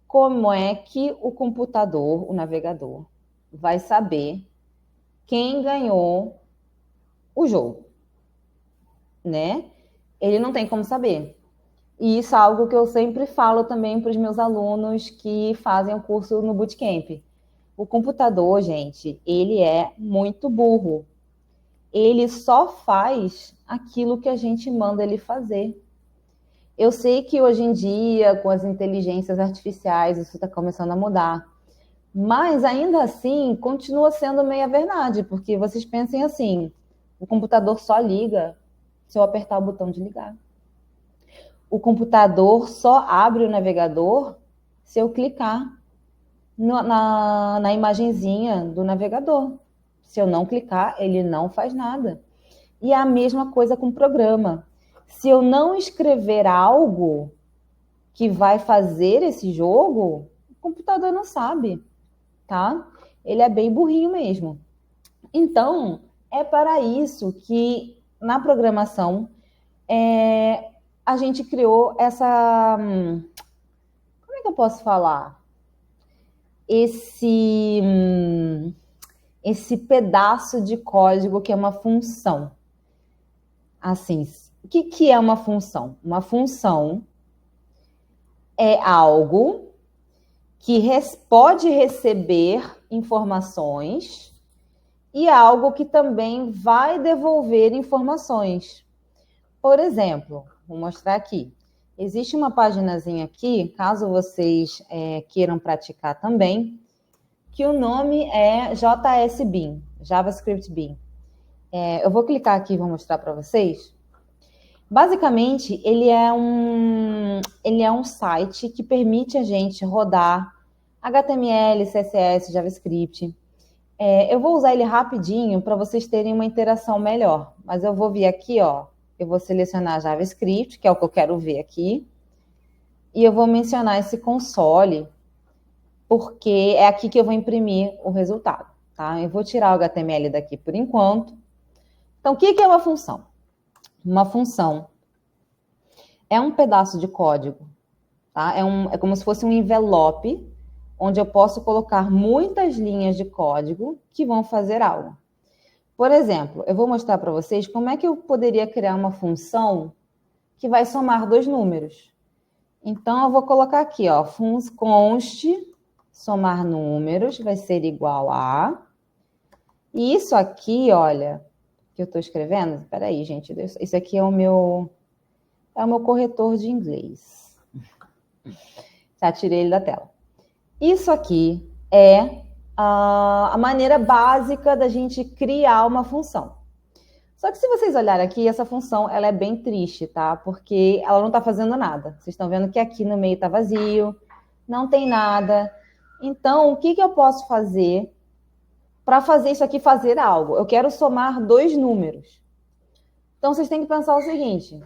Como é que o computador, o navegador, vai saber quem ganhou o jogo, né? Ele não tem como saber. E isso é algo que eu sempre falo também para os meus alunos que fazem o curso no Bootcamp. O computador, gente, ele é muito burro. Ele só faz aquilo que a gente manda ele fazer. Eu sei que hoje em dia, com as inteligências artificiais, isso está começando a mudar. Mas, ainda assim, continua sendo meia verdade, porque vocês pensem assim, o computador só liga se eu apertar o botão de ligar. O computador só abre o navegador se eu clicar na imagenzinha do navegador. Se eu não clicar, ele não faz nada. E é a mesma coisa com o programa. Se eu não escrever algo que vai fazer esse jogo, o computador não sabe, tá? Ele é bem burrinho mesmo. Então, é para isso que na programação a gente criou essa. Como é que eu posso falar? Esse, esse pedaço de código que é uma função. Assim, o que é uma função? Uma função é algo que pode receber informações e algo que também vai devolver informações. Por exemplo, vou mostrar aqui. Existe uma paginazinha aqui, caso vocês queiram praticar também, que o nome é JSBin, JavaScript Bin. Eu vou clicar aqui e vou mostrar para vocês. Basicamente, ele é um site que permite a gente rodar HTML, CSS, JavaScript. Eu vou usar ele rapidinho para vocês terem uma interação melhor. Mas eu vou vir aqui, ó. Eu vou selecionar JavaScript, que é o que eu quero ver aqui. E eu vou mencionar esse console, porque é aqui que eu vou imprimir o resultado, tá? Eu vou tirar o HTML daqui por enquanto. Então, o que é uma função? Uma função é um pedaço de código, tá? É como se fosse um envelope, onde eu posso colocar muitas linhas de código que vão fazer algo. Por exemplo, eu vou mostrar para vocês como é que eu poderia criar uma função que vai somar dois números. Então, eu vou colocar aqui, ó, const somar números vai ser igual a... E isso aqui, olha, que eu estou escrevendo, espera aí, gente, isso aqui é o meu corretor de inglês. Já tirei ele da tela. Isso aqui é a maneira básica da gente criar uma função. Só que se vocês olharem aqui, essa função ela é bem triste, tá? Porque ela não está fazendo nada. Vocês estão vendo que aqui no meio está vazio, não tem nada. Então, o que eu posso fazer para fazer isso aqui fazer algo? Eu quero somar dois números. Então, vocês têm que pensar o seguinte.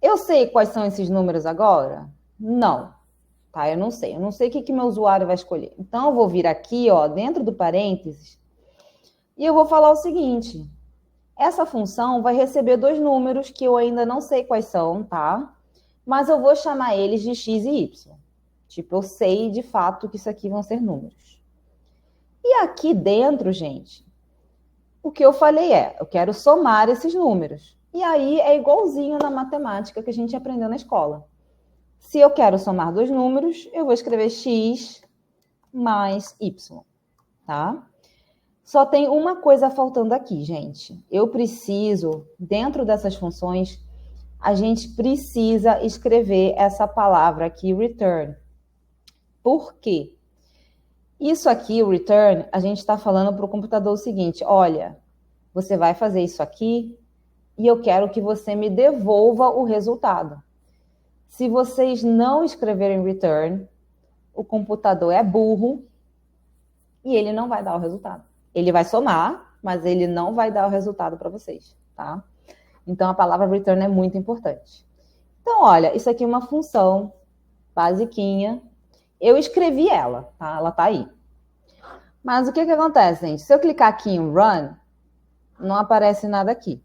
Eu sei quais são esses números agora? Não. Tá, eu não sei o que meu usuário vai escolher. Então, eu vou vir aqui, ó, dentro do parênteses, e eu vou falar o seguinte, essa função vai receber dois números que eu ainda não sei quais são, tá? Mas eu vou chamar eles de x e y. Tipo, eu sei de fato que isso aqui vão ser números. E aqui dentro, gente, o que eu falei eu quero somar esses números. E aí é igualzinho na matemática que a gente aprendeu na escola. Se eu quero somar dois números, eu vou escrever x mais y, tá? Só tem uma coisa faltando aqui, gente. Eu preciso, dentro dessas funções, a gente precisa escrever essa palavra aqui, return. Por quê? Isso aqui, o return, a gente está falando para o computador o seguinte, olha, você vai fazer isso aqui e eu quero que você me devolva o resultado. Se vocês não escreverem return, o computador é burro e ele não vai dar o resultado. Ele vai somar, mas ele não vai dar o resultado para vocês, tá? Então, a palavra return é muito importante. Então, olha, isso aqui é uma função basiquinha. Eu escrevi ela, tá? Ela tá aí. Mas o que acontece, gente? Se eu clicar aqui em run, não aparece nada aqui.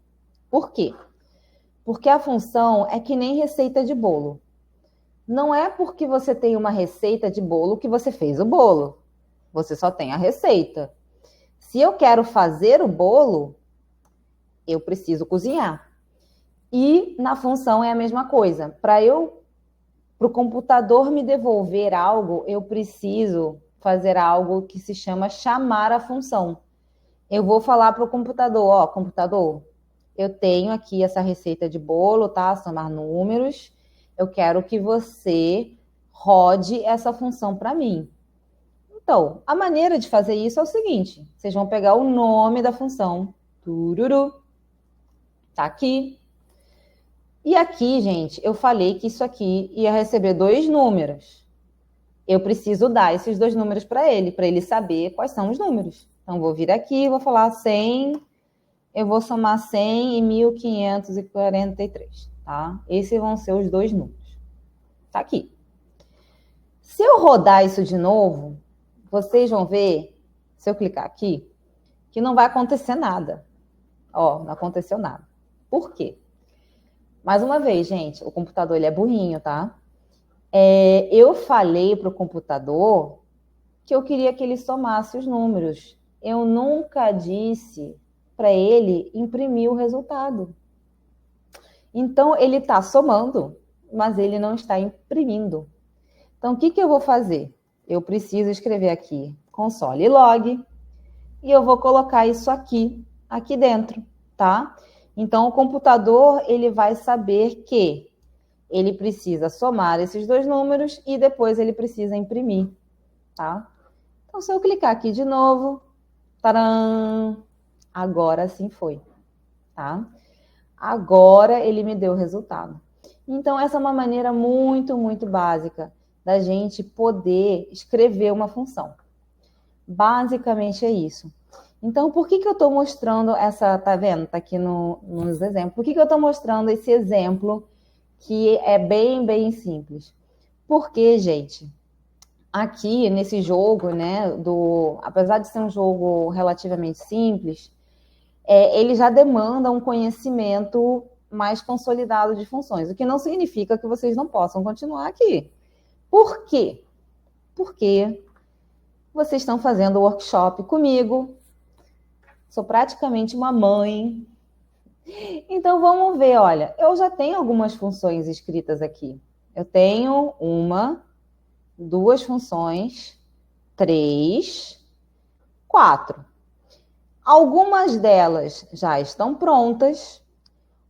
Por quê? Porque a função é que nem receita de bolo. Não é porque você tem uma receita de bolo que você fez o bolo. Você só tem a receita. Se eu quero fazer o bolo, eu preciso cozinhar. E na função é a mesma coisa. Para o computador me devolver algo, eu preciso fazer algo que se chama chamar a função. Eu vou falar para o computador, ó, computador, eu tenho aqui essa receita de bolo, tá? Somar números. Eu quero que você rode essa função para mim. Então, a maneira de fazer isso é o seguinte. Vocês vão pegar o nome da função. Tururu. Tá aqui. E aqui, gente, eu falei que isso aqui ia receber dois números. Eu preciso dar esses dois números para ele saber quais são os números. Então, vou vir aqui e vou falar 100... Eu vou somar 100 e 1543, tá? Esses vão ser os dois números. Tá aqui. Se eu rodar isso de novo, vocês vão ver, se eu clicar aqui, que não vai acontecer nada. Ó, não aconteceu nada. Por quê? Mais uma vez, gente, o computador ele é burrinho, tá? Eu falei para o computador que eu queria que ele somasse os números. Eu nunca disse para ele imprimir o resultado. Então, ele está somando, mas ele não está imprimindo. Então, o que eu vou fazer? Eu preciso escrever aqui console log e eu vou colocar isso aqui dentro, tá? Então, o computador, ele vai saber que ele precisa somar esses dois números e depois ele precisa imprimir, tá? Então, se eu clicar aqui de novo, taram, agora sim foi, tá? Agora ele me deu o resultado. Então, essa é uma maneira muito, muito básica da gente poder escrever uma função. Basicamente é isso. Então, por que eu estou mostrando essa, tá vendo? Tá aqui nos exemplos. Por que eu estou mostrando esse exemplo que é bem, bem simples? Porque, gente, aqui nesse jogo, né, apesar de ser um jogo relativamente simples, ele já demanda um conhecimento mais consolidado de funções, o que não significa que vocês não possam continuar aqui. Por quê? Porque vocês estão fazendo o workshop comigo, sou praticamente uma mãe. Então, vamos ver, olha, eu já tenho algumas funções escritas aqui. Eu tenho 1, 2 funções, 3, 4. Algumas delas já estão prontas,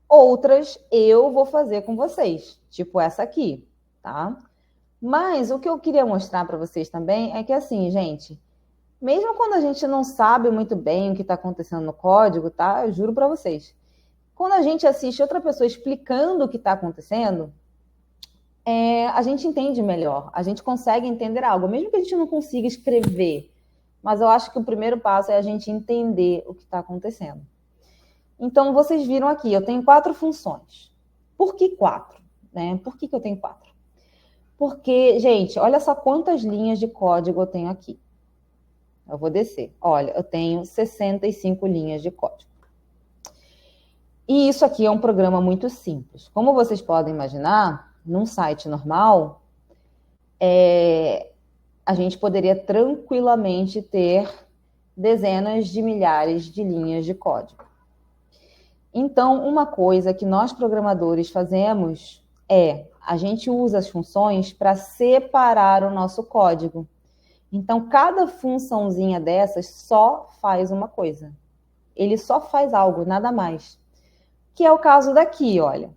outras eu vou fazer com vocês, tipo essa aqui, tá? Mas o que eu queria mostrar para vocês também é que, assim, gente, mesmo quando a gente não sabe muito bem o que está acontecendo no código, tá? Eu juro para vocês. Quando a gente assiste outra pessoa explicando o que está acontecendo, a gente entende melhor, a gente consegue entender algo, mesmo que a gente não consiga escrever. Mas eu acho que o primeiro passo é a gente entender o que está acontecendo. Então, vocês viram aqui, eu tenho 4 funções. Por que 4? Né? Por que eu tenho 4? Porque, gente, olha só quantas linhas de código eu tenho aqui. Eu vou descer. Olha, eu tenho 65 linhas de código. E isso aqui é um programa muito simples. Como vocês podem imaginar, num site normal, a gente poderia tranquilamente ter dezenas de milhares de linhas de código. Então, uma coisa que nós programadores fazemos a gente usa as funções para separar o nosso código. Então, cada funçãozinha dessas só faz uma coisa. Ele só faz algo, nada mais. Que é o caso daqui, olha.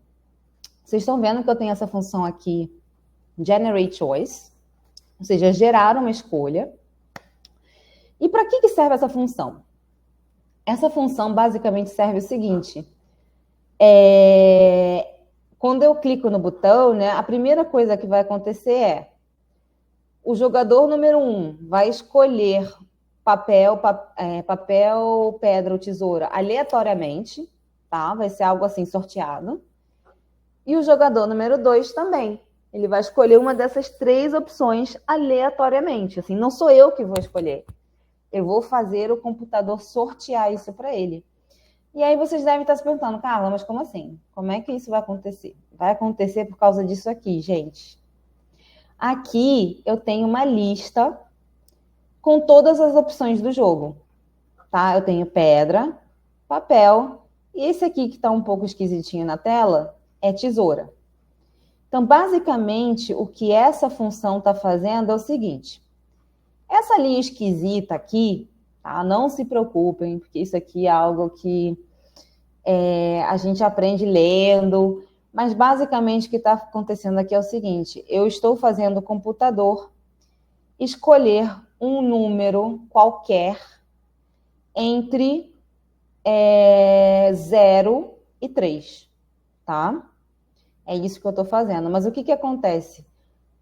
Vocês estão vendo que eu tenho essa função aqui, generate choice, ou seja, gerar uma escolha. E para que serve essa função? Essa função basicamente serve o seguinte: quando eu clico no botão, né, a primeira coisa que vai acontecer o jogador número 1 vai escolher papel, pedra ou tesoura aleatoriamente, tá? Vai ser algo assim sorteado. E o jogador número 2 também. Ele vai escolher uma dessas 3 opções aleatoriamente. Assim, não sou eu que vou escolher. Eu vou fazer o computador sortear isso para ele. E aí vocês devem estar se perguntando, Carla, mas como assim? Como é que isso vai acontecer? Vai acontecer por causa disso aqui, gente. Aqui eu tenho uma lista com todas as opções do jogo, tá? Eu tenho pedra, papel, e esse aqui que está um pouco esquisitinho na tela é tesoura. Então, basicamente, o que essa função está fazendo é o seguinte: essa linha esquisita aqui, tá? Não se preocupem, porque isso aqui é algo que a gente aprende lendo, mas basicamente o que está acontecendo aqui é o seguinte: eu estou fazendo o computador escolher um número qualquer entre 0 e 3, tá? É isso que eu estou fazendo. Mas o que acontece?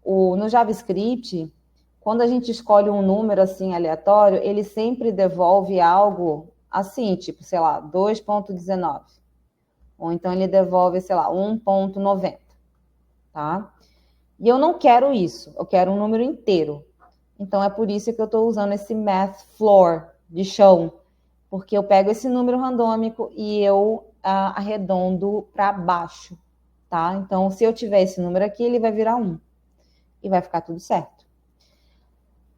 No JavaScript, quando a gente escolhe um número assim aleatório, ele sempre devolve algo assim, tipo, sei lá, 2.19. Ou então ele devolve, sei lá, 1.90, tá? E eu não quero isso, eu quero um número inteiro. Então é por isso que eu estou usando esse math floor de chão, Porque eu pego esse número randômico e eu arredondo para baixo, tá? Então, se eu tiver esse número aqui, ele vai virar 1 e vai ficar tudo certo.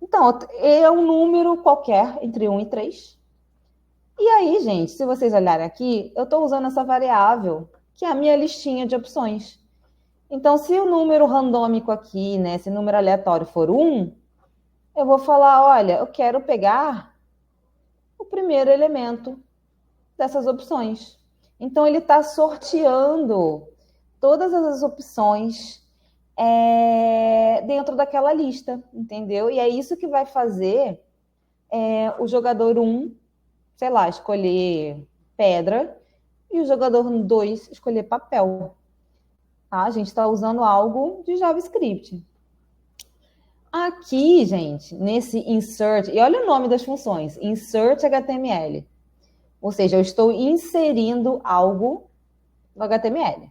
Então, é um número qualquer entre 1 e 3. E aí, gente, se vocês olharem aqui, eu estou usando essa variável, que é a minha listinha de opções. Então, se o número randômico aqui, né, esse número aleatório for 1, eu vou falar, olha, eu quero pegar o primeiro elemento dessas opções. Então, ele está sorteando todas as opções dentro daquela lista, entendeu? E é isso que vai fazer o jogador 1, sei lá, escolher pedra e o jogador 2 escolher papel. Tá? A gente está usando algo de JavaScript. Aqui, gente, nesse insert, e olha o nome das funções, insert HTML. Ou seja, eu estou inserindo algo no HTML.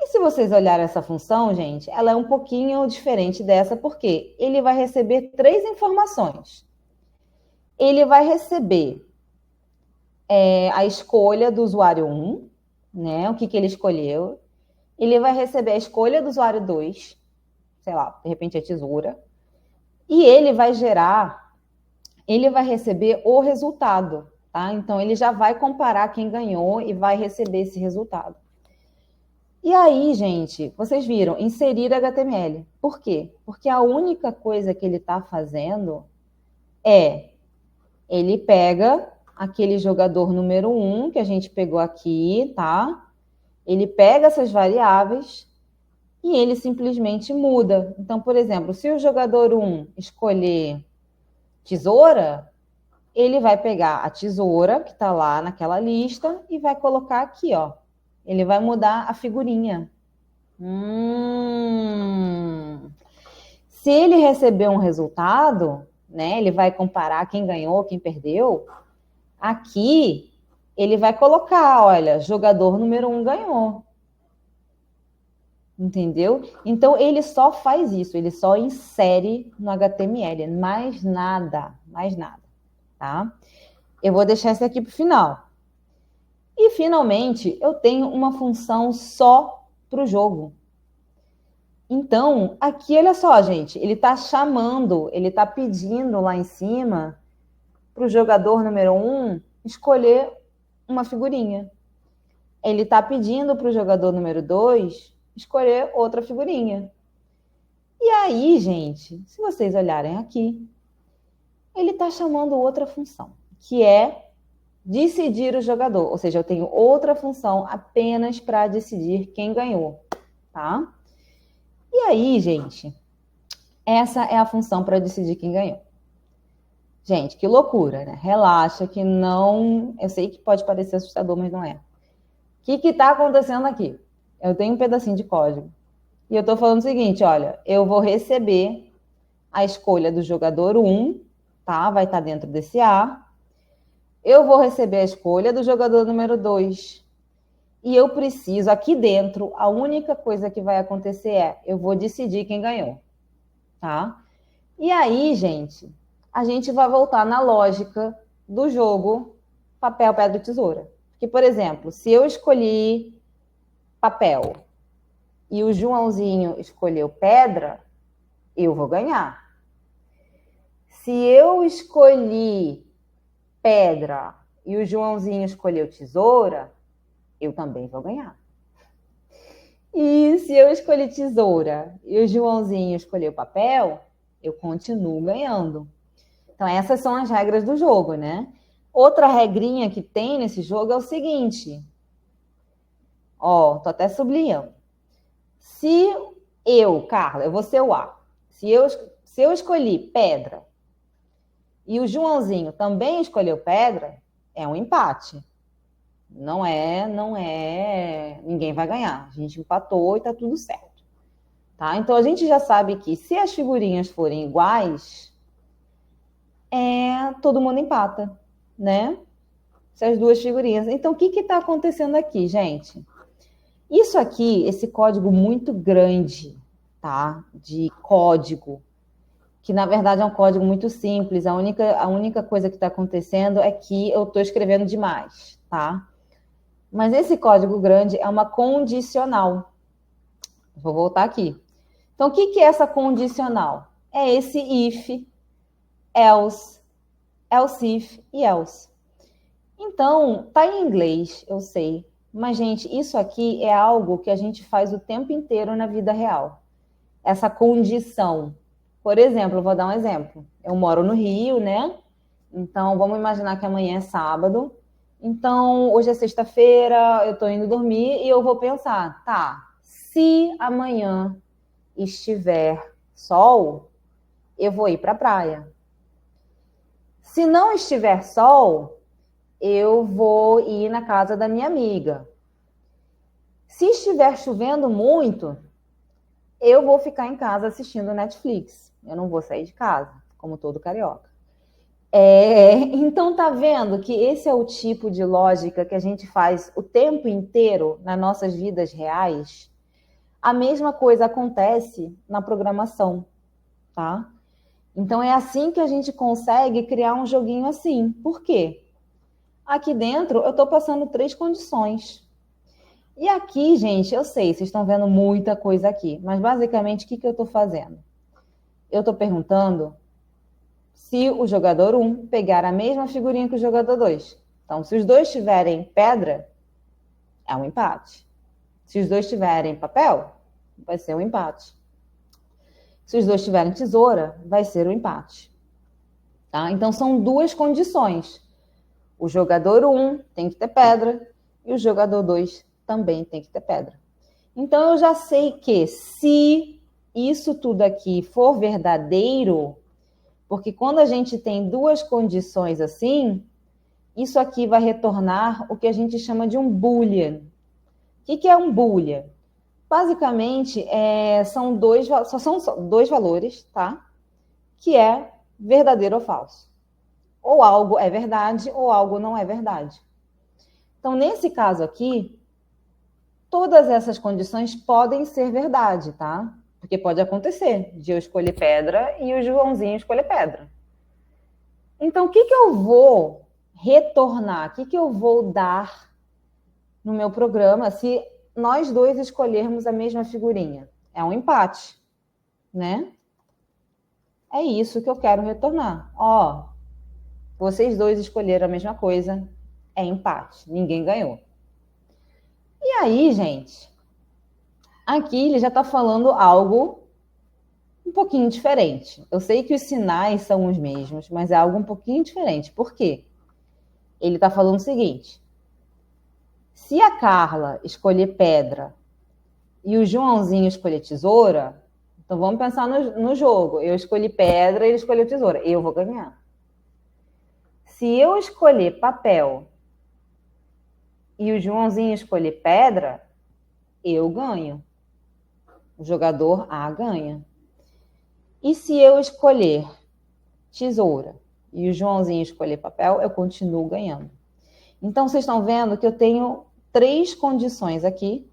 E se vocês olharem essa função, gente, ela é um pouquinho diferente dessa, porque ele vai receber 3 informações. Ele vai receber a escolha do usuário 1, né? O que ele escolheu. Ele vai receber a escolha do usuário 2, sei lá, de repente a tesoura. E ele vai receber o resultado, tá? Então, ele já vai comparar quem ganhou e vai receber esse resultado. E aí, gente, vocês viram, inserir HTML. Por quê? Porque a única coisa que ele está fazendo ele pega aquele jogador número 1 que a gente pegou aqui, tá? Ele pega essas variáveis e ele simplesmente muda. Então, por exemplo, se o jogador 1 escolher tesoura, ele vai pegar a tesoura que está lá naquela lista e vai colocar aqui, ó. Ele vai mudar a figurinha. Se ele receber um resultado, né, ele vai comparar quem ganhou, quem perdeu. Aqui, ele vai colocar, olha, jogador número 1 ganhou. Entendeu? Então, ele só faz isso, ele só insere no HTML, mais nada, tá? Eu vou deixar isso aqui para o final. E, finalmente, eu tenho uma função só para o jogo. Então, aqui, olha só, gente, ele está chamando, ele está pedindo lá em cima para o jogador número 1 escolher uma figurinha. Ele está pedindo para o jogador número 2 escolher outra figurinha. E aí, gente, se vocês olharem aqui, ele está chamando outra função, que é decidir o jogador. Ou seja, eu tenho outra função apenas para decidir quem ganhou, tá? E aí, gente, essa é a função para decidir quem ganhou. Gente, que loucura, né? Relaxa, que não... Eu sei que pode parecer assustador, mas não é. O que está acontecendo aqui? Eu tenho um pedacinho de código. E eu estou falando o seguinte, olha, eu vou receber a escolha do jogador 1, tá? Vai estar dentro desse A. Eu vou receber a escolha do jogador número 2. E eu preciso, aqui dentro, a única coisa que vai acontecer eu vou decidir quem ganhou, tá? E aí, gente, a gente vai voltar na lógica do jogo papel, pedra e tesoura. Porque, por exemplo, se eu escolhi papel e o Joãozinho escolheu pedra, eu vou ganhar. Se eu escolhi pedra e o Joãozinho escolheu tesoura, eu também vou ganhar. E se eu escolhi tesoura e o Joãozinho escolheu papel, eu continuo ganhando. Então, essas são as regras do jogo, né? Outra regrinha que tem nesse jogo é o seguinte. Ó, tô até sublinhando. Se eu, Carla, eu vou ser o A. Se eu escolhi pedra e o Joãozinho também escolheu pedra, é um empate. Não é, ninguém vai ganhar. A gente empatou e tá tudo certo. Tá? Então, a gente já sabe que se as figurinhas forem iguais, todo mundo empata, né? Essas duas figurinhas. Então, o que está acontecendo aqui, gente? Isso aqui, esse código muito grande, tá? De código, que na verdade é um código muito simples. A única coisa que está acontecendo é que eu estou escrevendo demais, tá? Mas esse código grande é uma condicional. Vou voltar aqui. Então, o que é essa condicional? É esse if, else, else if e else. Então, tá em inglês, eu sei. Mas, gente, isso aqui é algo que a gente faz o tempo inteiro na vida real. Essa condição. Por exemplo, eu vou dar um exemplo. Eu moro no Rio, né? Então, vamos imaginar que amanhã é sábado. Então, hoje é sexta-feira, eu tô indo dormir e eu vou pensar, tá, se amanhã estiver sol, eu vou ir para a praia. Se não estiver sol, eu vou ir na casa da minha amiga. Se estiver chovendo muito, eu vou ficar em casa assistindo Netflix. Eu não vou sair de casa, como todo carioca. Então, tá vendo que esse é o tipo de lógica que a gente faz o tempo inteiro nas nossas vidas reais? A mesma coisa acontece na programação, tá? Então, é assim que a gente consegue criar um joguinho assim. Por quê? Aqui dentro, eu estou passando 3 condições. E aqui, gente, eu sei, vocês estão vendo muita coisa aqui, mas basicamente, o que eu estou fazendo? Eu estou perguntando se o jogador 1 pegar a mesma figurinha que o jogador 2. Então, se os dois tiverem pedra, é um empate. Se os dois tiverem papel, vai ser um empate. Se os dois tiverem tesoura, vai ser um empate. Tá? Então, são 2 condições. O jogador 1 tem que ter pedra e o jogador 2 também tem que ter pedra. Então, eu já sei que se isso tudo aqui for verdadeiro, porque quando a gente tem 2 condições assim, isso aqui vai retornar o que a gente chama de um boolean. O que é um boolean? Basicamente, são 2 valores, tá? Que é verdadeiro ou falso. Ou algo é verdade ou algo não é verdade. Então, nesse caso aqui, todas essas condições podem ser verdade, tá? Porque pode acontecer de eu escolher pedra e o Joãozinho escolher pedra. Então, o que eu vou retornar? O que eu vou dar no meu programa se nós dois escolhermos a mesma figurinha? É um empate, né? É isso que eu quero retornar. Ó, vocês dois escolheram a mesma coisa, é empate, ninguém ganhou. E aí, gente, aqui ele já está falando algo um pouquinho diferente. Eu sei que os sinais são os mesmos, mas é algo um pouquinho diferente. Por quê? Ele está falando o seguinte: se a Carla escolher pedra e o Joãozinho escolher tesoura, então vamos pensar no jogo. Eu escolhi pedra e ele escolheu tesoura. Eu vou ganhar. Se eu escolher papel e o Joãozinho escolher pedra, eu ganho. O jogador A ganha. E se eu escolher tesoura e o Joãozinho escolher papel, eu continuo ganhando. Então, vocês estão vendo que eu tenho 3 condições aqui.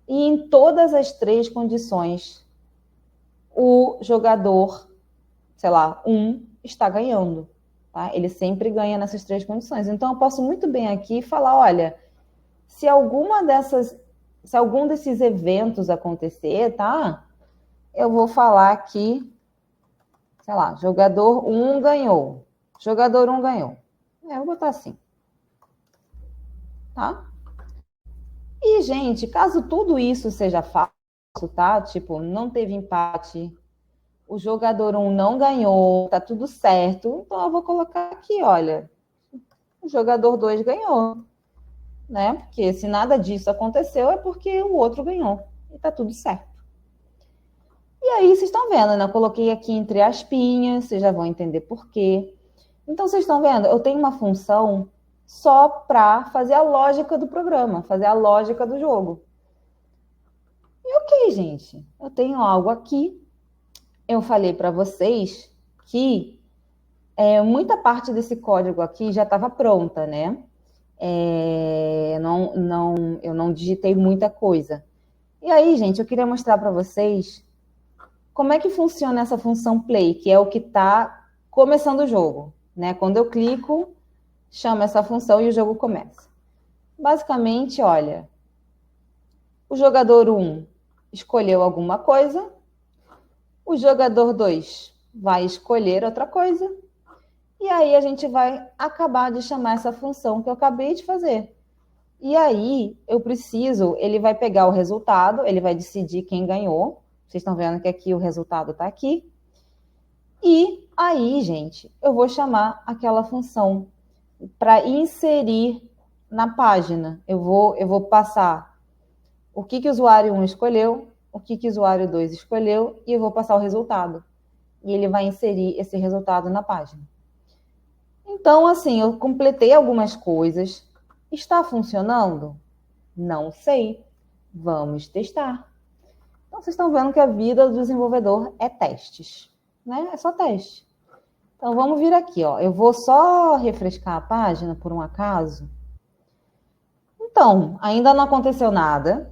E em todas as 3 condições, o jogador, sei lá, 1 está ganhando. Tá? Ele sempre ganha nessas 3 condições. Então, eu posso muito bem aqui falar, olha, se algum desses eventos acontecer, tá? Eu vou falar aqui, sei lá, jogador 1 ganhou. Jogador 1 ganhou. Eu vou botar assim. Tá? E, gente, caso tudo isso seja falso, tá? Tipo, não teve empate, o jogador 1 não ganhou, tá tudo certo, então eu vou colocar aqui, olha, o jogador 2 ganhou, né? Porque se nada disso aconteceu, é porque o outro ganhou, e tá tudo certo. E aí, vocês estão vendo, né? Eu coloquei aqui entre aspinhas, vocês já vão entender por quê. Então, vocês estão vendo, eu tenho uma função só para fazer a lógica do programa, fazer a lógica do jogo. E ok, gente, eu tenho algo aqui. Eu falei para vocês que muita parte desse código aqui já estava pronta, né? Eu não digitei muita coisa. E aí, gente, eu queria mostrar para vocês Como é que funciona essa função play, que é o que está começando o jogo, né? Quando eu clico, chama essa função e o jogo começa. Basicamente, olha, o jogador 1 escolheu alguma coisa, o jogador 2 vai escolher outra coisa, e aí a gente vai acabar de chamar essa função que eu acabei de fazer. E aí ele vai pegar o resultado, ele vai decidir quem ganhou. Vocês estão vendo que aqui o resultado está aqui. E aí, gente, eu vou chamar aquela função para inserir na página. Eu vou passar o que o usuário 1 escolheu, o que o usuário 2 escolheu, e eu vou passar o resultado. E ele vai inserir esse resultado na página. Então, assim, eu completei algumas coisas. Está funcionando? Não sei. Vamos testar. Então, vocês estão vendo que a vida do desenvolvedor é testes, né? É só teste. Então, vamos vir aqui, ó. Eu vou só refrescar a página, por um acaso. Então, ainda não aconteceu nada.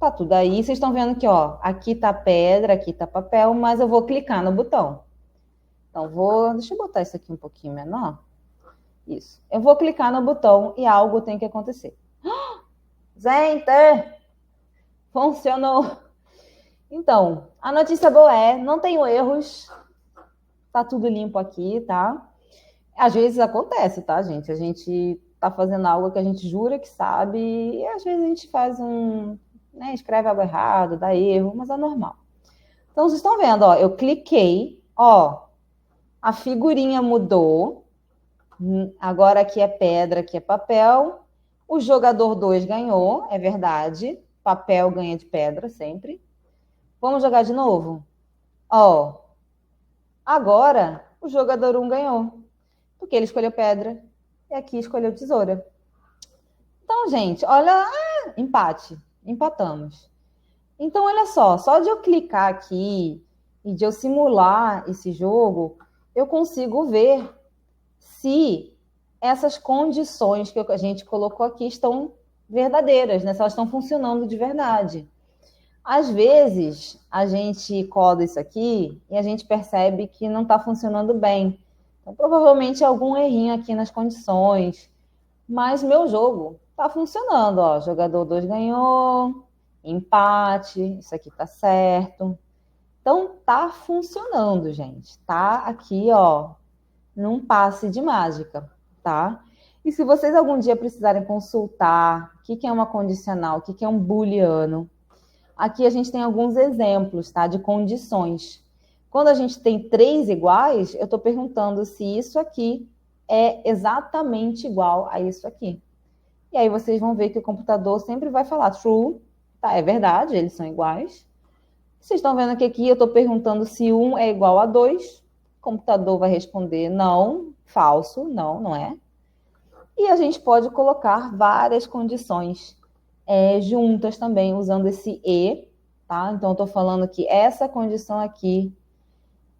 Tá tudo aí. Vocês estão vendo que, ó, aqui tá pedra, aqui tá papel, mas eu vou clicar no botão. Então, deixa eu botar isso aqui um pouquinho menor. Isso. Eu vou clicar no botão e algo tem que acontecer. Gente, funcionou. Então, a notícia boa não tenho erros. Tá tudo limpo aqui, tá? Às vezes acontece, tá, gente? A gente tá fazendo algo que a gente jura que sabe e às vezes a gente faz né, escreve algo errado, dá erro, mas é normal. Então, vocês estão vendo, ó, eu cliquei, ó, a figurinha mudou. Agora aqui é pedra, aqui é papel. O jogador 2 ganhou, é verdade. Papel ganha de pedra sempre. Vamos jogar de novo? Ó, agora o jogador 1 ganhou, porque ele escolheu pedra e aqui escolheu tesoura. Então, gente, olha, empate, empatamos. Então, olha só de eu clicar aqui e de eu simular esse jogo, eu consigo ver se essas condições que a gente colocou aqui estão verdadeiras, né? Se elas estão funcionando de verdade. Às vezes, a gente coda isso aqui e a gente percebe que não está funcionando bem. Então, provavelmente, algum errinho aqui nas condições. Mas meu jogo está funcionando, ó. Jogador 2 ganhou, empate, isso aqui está certo. Então, tá funcionando, gente. Tá aqui, ó, num passe de mágica, tá? E se vocês algum dia precisarem consultar o que é uma condicional, o que é um booleano, aqui a gente tem alguns exemplos, tá? De condições. Quando a gente tem 3 iguais, eu estou perguntando se isso aqui é exatamente igual a isso aqui. E aí vocês vão ver que o computador sempre vai falar true, tá? É verdade, eles são iguais. Vocês estão vendo que aqui eu estou perguntando se 1 é igual a 2. O computador vai responder não, falso, não é. E a gente pode colocar várias condições juntas também, usando esse e, tá? Então, eu estou falando que essa condição aqui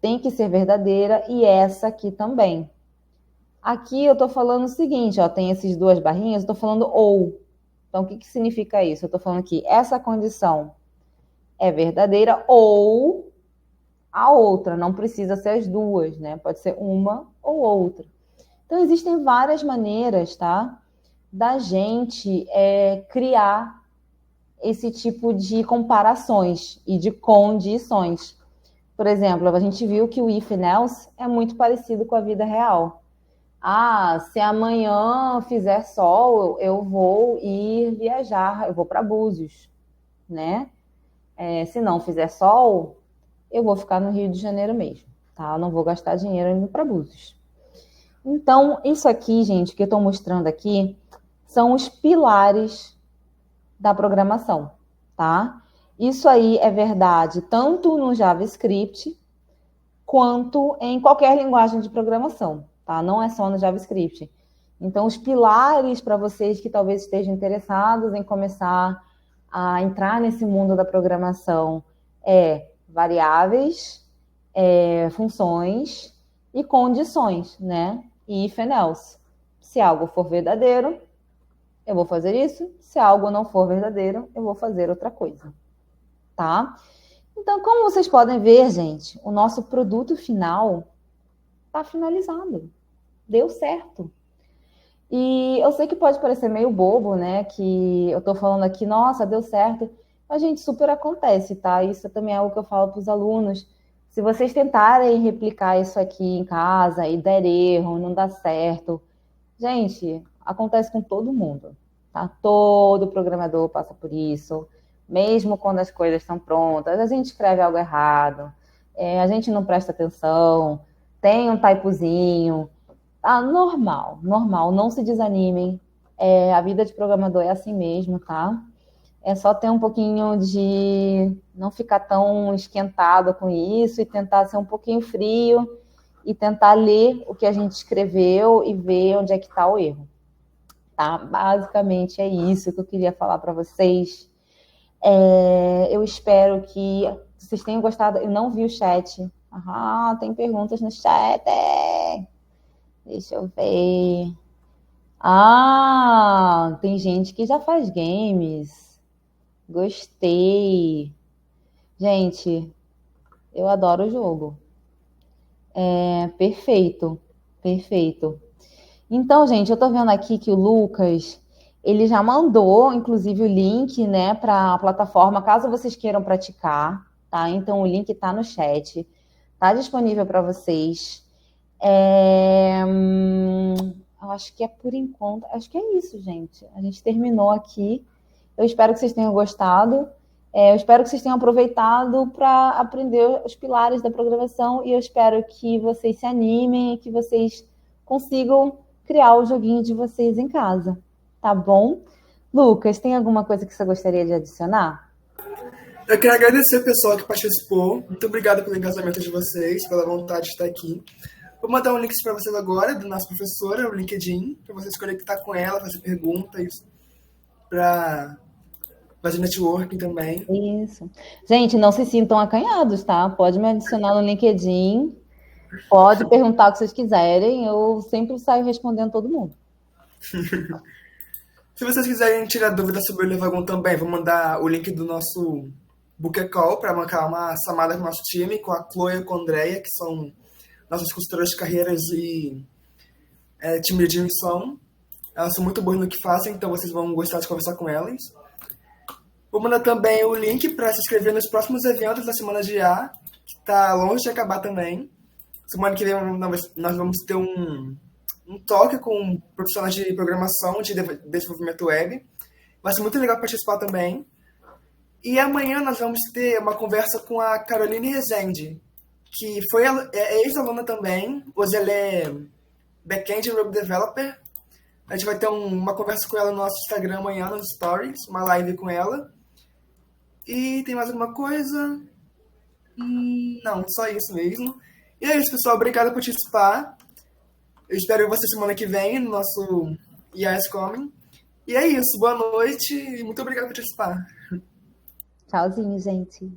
tem que ser verdadeira e essa aqui também. Aqui eu estou falando o seguinte, ó, tem essas 2 barrinhas, eu estou falando ou. Então, o que significa isso? Eu estou falando que essa condição é verdadeira ou a outra, não precisa ser as 2, né? Pode ser uma ou outra. Então, existem várias maneiras, tá? Da gente criar esse tipo de comparações e de condições. Por exemplo, a gente viu que o if and else é muito parecido com a vida real. Se amanhã fizer sol, eu vou ir viajar, eu vou para Búzios, né? Se não fizer sol, eu vou ficar no Rio de Janeiro mesmo, tá? Eu não vou gastar dinheiro indo para Búzios. Então, isso aqui, gente, que eu estou mostrando aqui, são os pilares da programação, tá? Isso aí é verdade tanto no JavaScript quanto em qualquer linguagem de programação, tá? Não é só no JavaScript. Então, os pilares para vocês que talvez estejam interessados em começar a entrar nesse mundo da programação variáveis, funções e condições, né? E if and else. Se algo for verdadeiro, eu vou fazer isso. Se algo não for verdadeiro, eu vou fazer outra coisa, tá? Então, como vocês podem ver, gente, o nosso produto final está finalizado. Deu certo. E eu sei que pode parecer meio bobo, né? Que eu tô falando aqui, nossa, deu certo. Mas, gente, super acontece, tá? Isso também é algo que eu falo para os alunos. Se vocês tentarem replicar isso aqui em casa e der erro, não dá certo, gente, acontece com todo mundo, tá? Todo programador passa por isso. Mesmo quando as coisas estão prontas, a gente escreve algo errado, a gente não presta atenção, tem um typozinho. Ah, normal, normal, não se desanimem. A vida de programador é assim mesmo, tá? É só ter um pouquinho de não ficar tão esquentado com isso e tentar ser um pouquinho frio e tentar ler o que a gente escreveu e ver onde é que está o erro, tá? Basicamente é isso que eu queria falar para vocês. Eu espero que vocês tenham gostado. Eu não vi o chat. Ah, tem perguntas no chat. Deixa eu ver. Ah, tem gente que já faz games. Gostei. Gente, eu adoro o jogo. Perfeito, perfeito. Então, gente, eu tô vendo aqui que o Lucas, ele já mandou, inclusive, o link, né, para a plataforma, caso vocês queiram praticar, tá? Então, o link tá no chat, tá disponível para vocês. Eu acho que é por enquanto, acho que é isso, gente. A gente terminou aqui. Eu espero que vocês tenham gostado. Eu espero que vocês tenham aproveitado para aprender os pilares da programação e eu espero que vocês se animem e que vocês consigam criar o joguinho de vocês em casa, tá bom? Lucas, tem alguma coisa que você gostaria de adicionar? Eu quero agradecer o pessoal que participou. Muito obrigado pelo engajamento de vocês, pela vontade de estar aqui. Vou mandar um link para vocês agora, da nossa professora, o LinkedIn, para vocês conectar com ela, fazer perguntas, para fazer networking também. Isso. Gente, não se sintam acanhados, tá? Pode me adicionar no LinkedIn, pode perguntar o que vocês quiserem, eu sempre saio respondendo todo mundo. Se vocês quiserem tirar dúvidas sobre o Levagon também, vou mandar o link do nosso Booker Call para marcar uma chamada com o nosso time, com a Chloe e com a Andrea, que são nossas consultoras de carreiras e time de admissão. Elas são muito boas no que fazem, então vocês vão gostar de conversar com elas. Vou mandar também o link para se inscrever nos próximos eventos da Semana de IA, que está longe de acabar também. Semana que vem nós vamos ter um talk com profissionais de programação, de desenvolvimento web. Vai ser muito legal participar também. E amanhã nós vamos ter uma conversa com a Caroline Rezende, que é ex-aluna também. Hoje ela é back-end web developer. A gente vai ter uma conversa com ela no nosso Instagram amanhã, nos stories, uma live com ela. E tem mais alguma coisa? Não, só isso mesmo. E é isso, pessoal. Obrigado por participar. Eu espero você semana que vem no nosso IAS Coming. E é isso. Boa noite e muito obrigado por participar. Tchauzinho, gente.